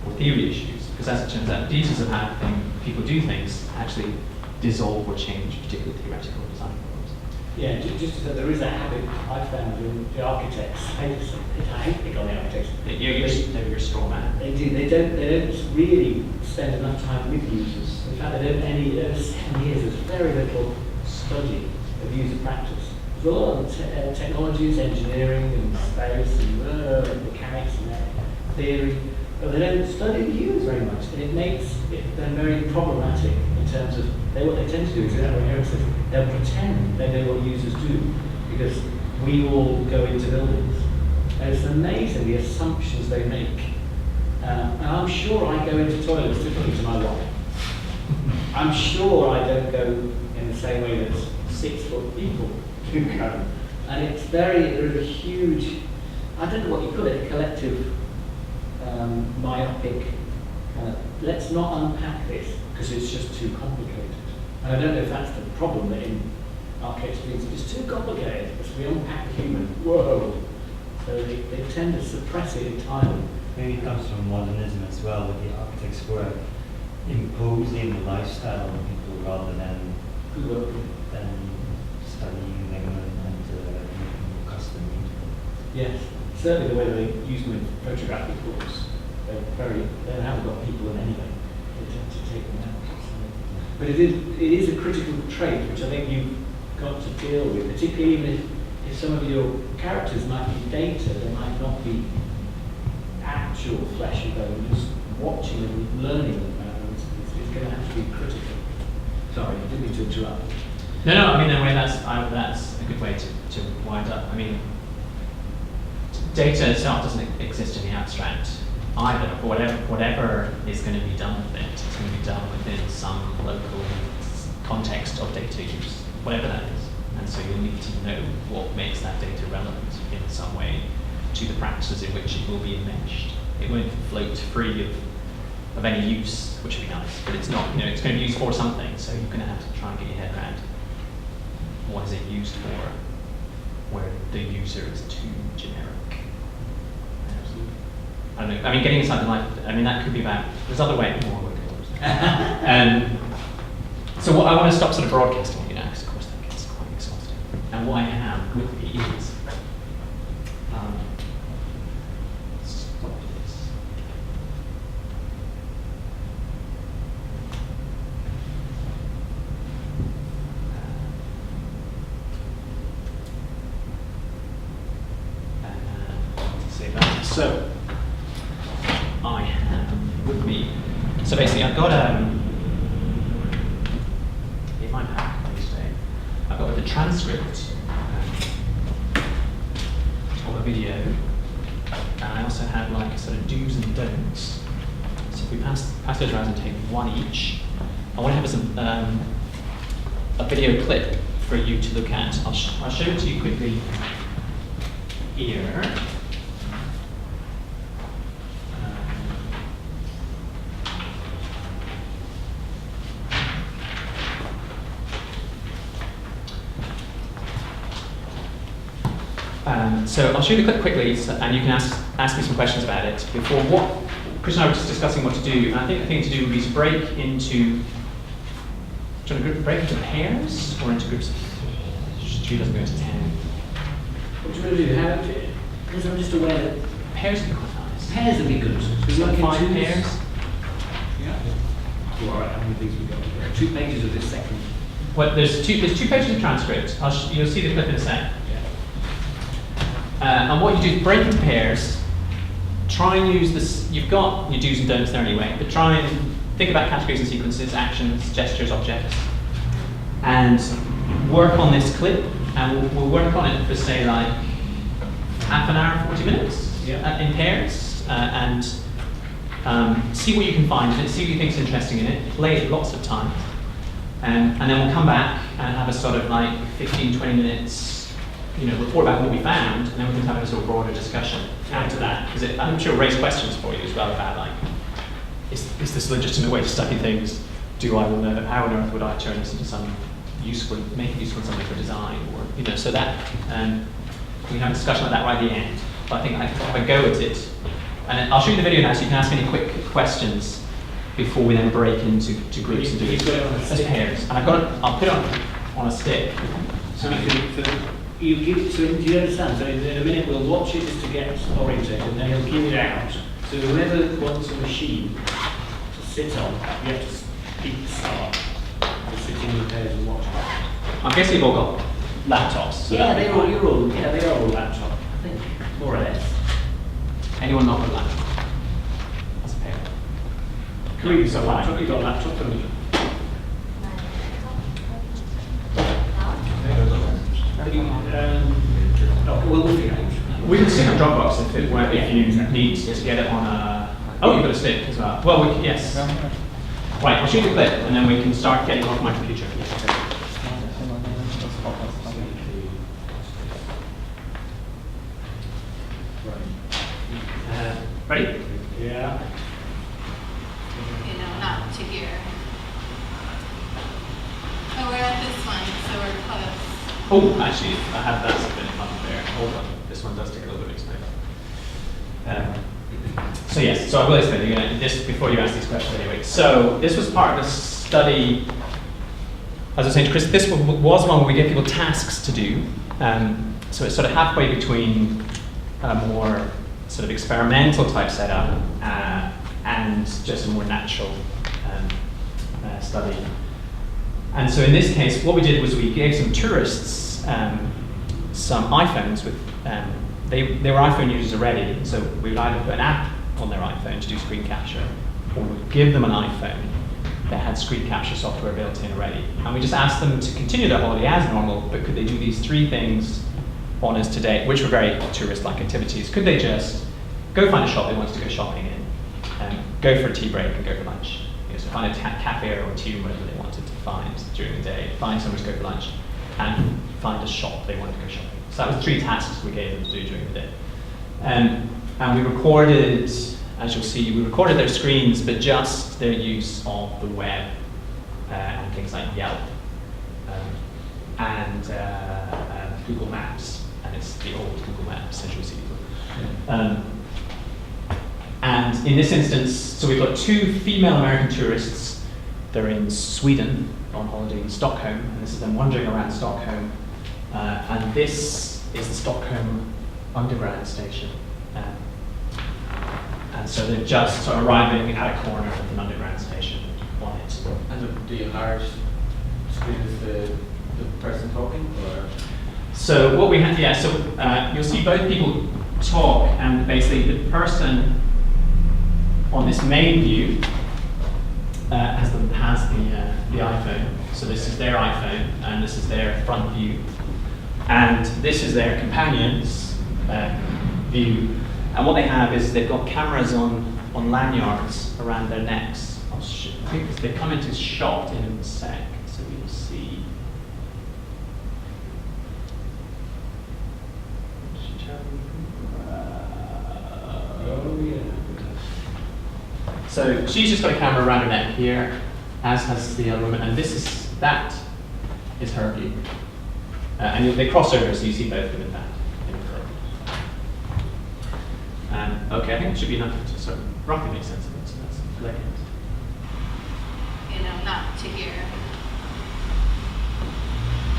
or theory issues, because as it turns out, the details of how people do things actually dissolve or change particular theoretical design problems. Yeah, just that there is a habit I found in the architects. I hate picking on the architects. You're a straw man. They do. They don't really spend enough time with users. In fact, they don't over 7 years. There's very little study of user practice. There's a lot of technologies, engineering, and space, and mechanics, and theory, but they don't study the users very much, and it makes them very problematic in terms of what they tend to do is exactly what Eric says. They'll pretend they know what users do because we all go into buildings. And it's amazing the assumptions they make. And I'm sure I go into toilets differently to my wife. I'm sure I don't go in the same way that 6-foot people do go. And it's there's a huge, I don't know what you call it, a collective myopic, let's not unpack this because it's just too complicated. And I don't know if that's the problem that in architecture means it's too complicated because we unpack the human. Whoa! So they tend to suppress it entirely. Maybe it comes from modernism as well, with the architects' work imposing the lifestyle on people rather than studying them and making custom people. Yes, certainly the way they use them in photographic books. They haven't got people in anyway. They tend to take them out. But it is a critical trait which I think you've got to deal with, particularly even if some of your characters might be data, they might not be actual flesh and bone, just watching them, learning about them, it's going to have to be critical. Sorry, I didn't mean to interrupt. No, I mean, in a way, that's a good way to wind up. I mean, data itself doesn't exist in the abstract either, but whatever is going to be done with it, it's going to be done within some local context of data use, whatever that is. And so you'll need to know what makes that data relevant in some way to the practices in which it will be enmeshed. It won't float free of any use, which would be nice, but it's not, it's going to be used for something, so you're going to have to try and get your head around what is it used for, where the user is too generic. I don't know, I mean, getting inside the life, I mean, that could be about, there's other ways, more work. So what I want to stop sort of broadcasting, because of course that gets quite exhausting. And what I have with me is, stop this. Save that. So, I have with me, so basically I've got in my pack today, I've got the transcript of a video, and I also have like a sort of do's and don'ts. So if we pass those around and take one each, I want to have a video clip for you to look at. I'll show it to you quickly here. So I'll show you the clip quickly, and you can ask me some questions about it. Before what Chris and I were just discussing what to do, and I think the thing to do would be to break into pairs or into groups. 3 doesn't go into 10. What do you want to do? How to? Because I'm just aware that pairs would be quite nice. Pairs would be good. So like 5 pairs. Yeah. Well, all right. How many things we got? 2 pages of this second. Well, there's two pages of transcript. You'll see the clip in a sec. And what you do is break into pairs, try and use this, you've got your do's and don'ts there anyway, but try and think about categories and sequences, actions, gestures, objects, and work on this clip, and we'll work on it for say like half an hour, 40 minutes in pairs, and see what you can find in it, see what you think is interesting in it, play it lots of times, and then we'll come back and have a sort of like 15, 20 minutes report about what we found, and then we can have a sort of broader discussion after that. Because I'm sure it'll raise questions for you as well about like, is this a legitimate way to study things? Do I want to, how on earth would I turn this into some useful, make it useful in something for design, or so that we can have a discussion like that right at the end. But I think if I go at it And I'll show you the video now so you can ask any quick questions before we then break into groups and do You've got it on a as stick. pairs. And I'll put it on a stick. So you give it to him, do you understand? So in a minute we'll watch it just to get orientated, and then he'll give it out. So whoever wants a machine to sit on, you have to keep the start to sit in your pairs and watch it. I guess you've all got laptops. So Yeah, that'd be fine. they are all laptop, I think, more or less. Anyone not with a laptop? As a pair. You've got a laptop, you've got a laptop, haven't you? We'll figure it out. We can stick on Dropbox if you need to get it on a. Oh, you've got a stick as well. Well, yes. Right, I'll shoot the clip and then we can start getting off my computer. Ready? Yeah. You know, not to here. Oh, we're at this one, so we're close. Oh, actually, I have that a bit unfair. Hold on. This one does take a little bit of explaining. So yes, so I will explain this before you ask these questions anyway. So this was part of the study, as I was saying to Chris, this was one where we give people tasks to do. So it's sort of halfway between a more sort of experimental type setup and just a more natural study. And so in this case, what we did was we gave some tourists some iPhones with, they were iPhone users already, so we would either put an app on their iPhone to do screen capture, or we'd give them an iPhone that had screen capture software built in already. And we just asked them to continue their holiday as normal, but could they do these 3 things on us today, which were very tourist-like activities. Could they just go find a shop they wanted to go shopping in, go for a tea break and go for lunch. So find a cafe or a tea room, whatever they wanted to find during the day, find somewhere to go for lunch, and find a shop they wanted to go shopping. So that was 3 tasks we gave them to do during the day. And we recorded, as you'll see, we recorded their screens, but just their use of the web and things like Yelp and Google Maps, and it's the old Google Maps, as you'll see. And in this instance, so we've got 2 female American tourists. They're in Sweden on holiday in Stockholm, and this is them wandering around Stockholm. And this is the Stockholm Underground station. And so they're just sort of arriving at a corner of an underground station on it. And do you large screen is the person talking, or? So what we had, you'll see both people talk, and basically the person on this main view has the iPhone. So this is their iPhone, and this is their front view. And this is their companion's view. And what they have is they've got cameras on lanyards around their necks. I think they come into shot in a sec, so you'll see. So she's just got a camera around her neck here, as has the other woman, and that is her view. And they cross over, so you see both of them in that. Okay, I think it should be enough to sort of roughly make sense of it, so let's play it. You know, not to here.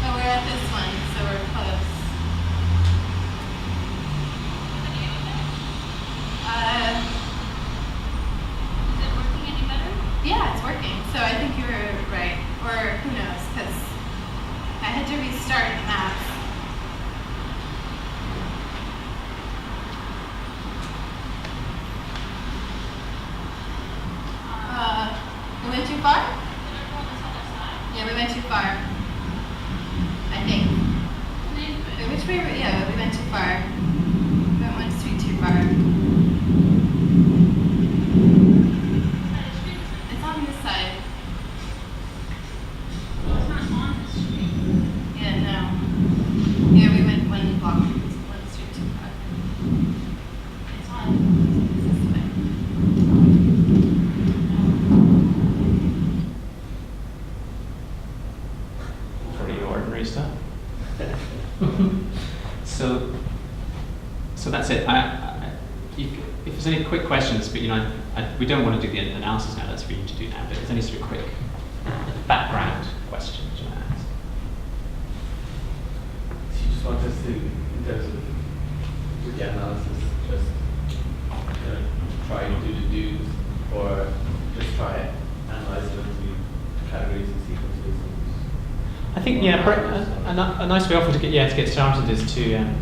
Oh, we're at this one, so we're close. Is it working any better? Yeah, it's working. So I think you were right. Or who knows, because I had to restart the maps. We went too far? Yeah, we went too far. I think. Which way? Yeah, we went too far. We went 1 street too far. It's on this side. It's not on the street. Yeah, no. Yeah, we went 1 block, 1 street too far. It's on this way. Pretty ordinary stuff. So that's it. if there's any quick questions, but we don't want to do the analysis now, that's for you to do now, but if there's any sort of quick background questions you want to ask. So you just want us to, in terms of with the analysis, just try and do the do's, or just try and analyze them into categories and sequences? I think, a nice way often to get started is to, and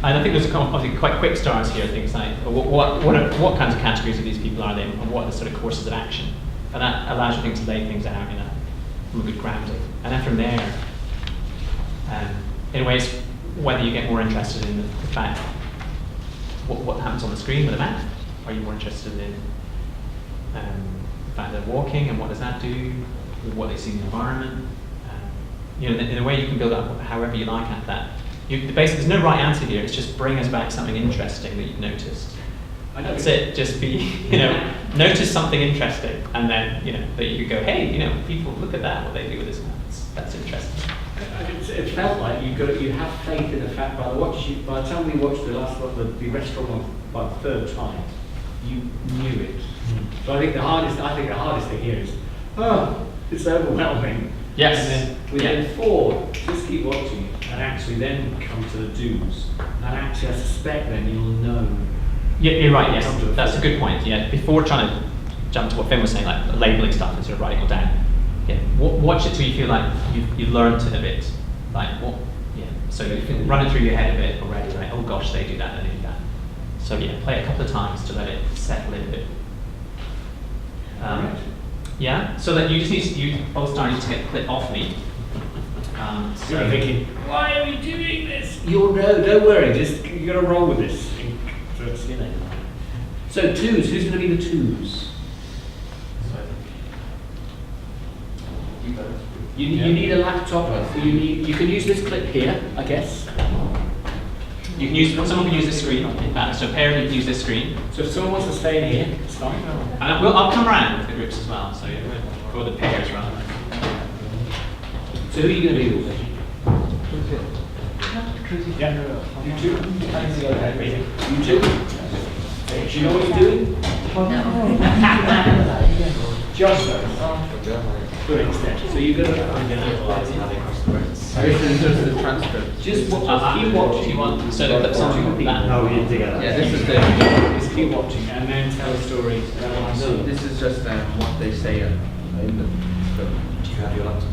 I think there's obviously quite quick starts here, things like, what kinds of categories of these people are they, and what are the sort of courses of action? And that allows you to lay things out from a good grounding. And then from there, in a way, it's whether you get more interested in the fact what happens on the screen with a map. Are you more interested in the fact they're walking and what does that do, with what they see in the environment? In a way, you can build up however you like at that. Basically, there's no right answer here. It's just bring us back something interesting that you've noticed. That's it. Just be, notice something interesting, and then that you could go, hey, people look at that. What they do with this. That's interesting. It felt like you have faith in the fact by the time we watched the restaurant by the third time, you knew it. So I think the hardest thing here is, it's overwhelming. Yes. And then within 4, just keep watching it, and actually then come to the do's. And actually, I suspect then you'll know. Yeah, you're right. Yes, that's a good point. Yeah, before trying to jump to what Finn was saying, like labeling stuff and sort of writing it all down. Yeah, watch it till you feel like you've learned it a bit. Like what? Yeah. So you can run it through your head a bit already. Right? Oh gosh, they do that. They do that. So yeah, play it a couple of times to let it settle in a bit. Yeah. So that you both starting to get clip off me. So you're thinking, why are we doing this? You'll know. Don't worry. You got to roll with this. So 2s. Who's going to be the 2s? You need a laptop. You can use this clip here, I guess. Someone can use this screen. So Perry can use this screen. So if someone wants to stay in here, it's fine. And I'll come around with the groups as well. So for the pairs rather. So who are you going to be with? Yeah. You 2. You 2. Do you know what you're doing? Just those. Good extent. So you're going to analyze how they cross the roads. This is just the transcript. Just keep watching. So that's something that. No, we did together. Yeah, this is the. Just keep watching and then tell a story. No, this is just what they say in the. Do you have your laptop?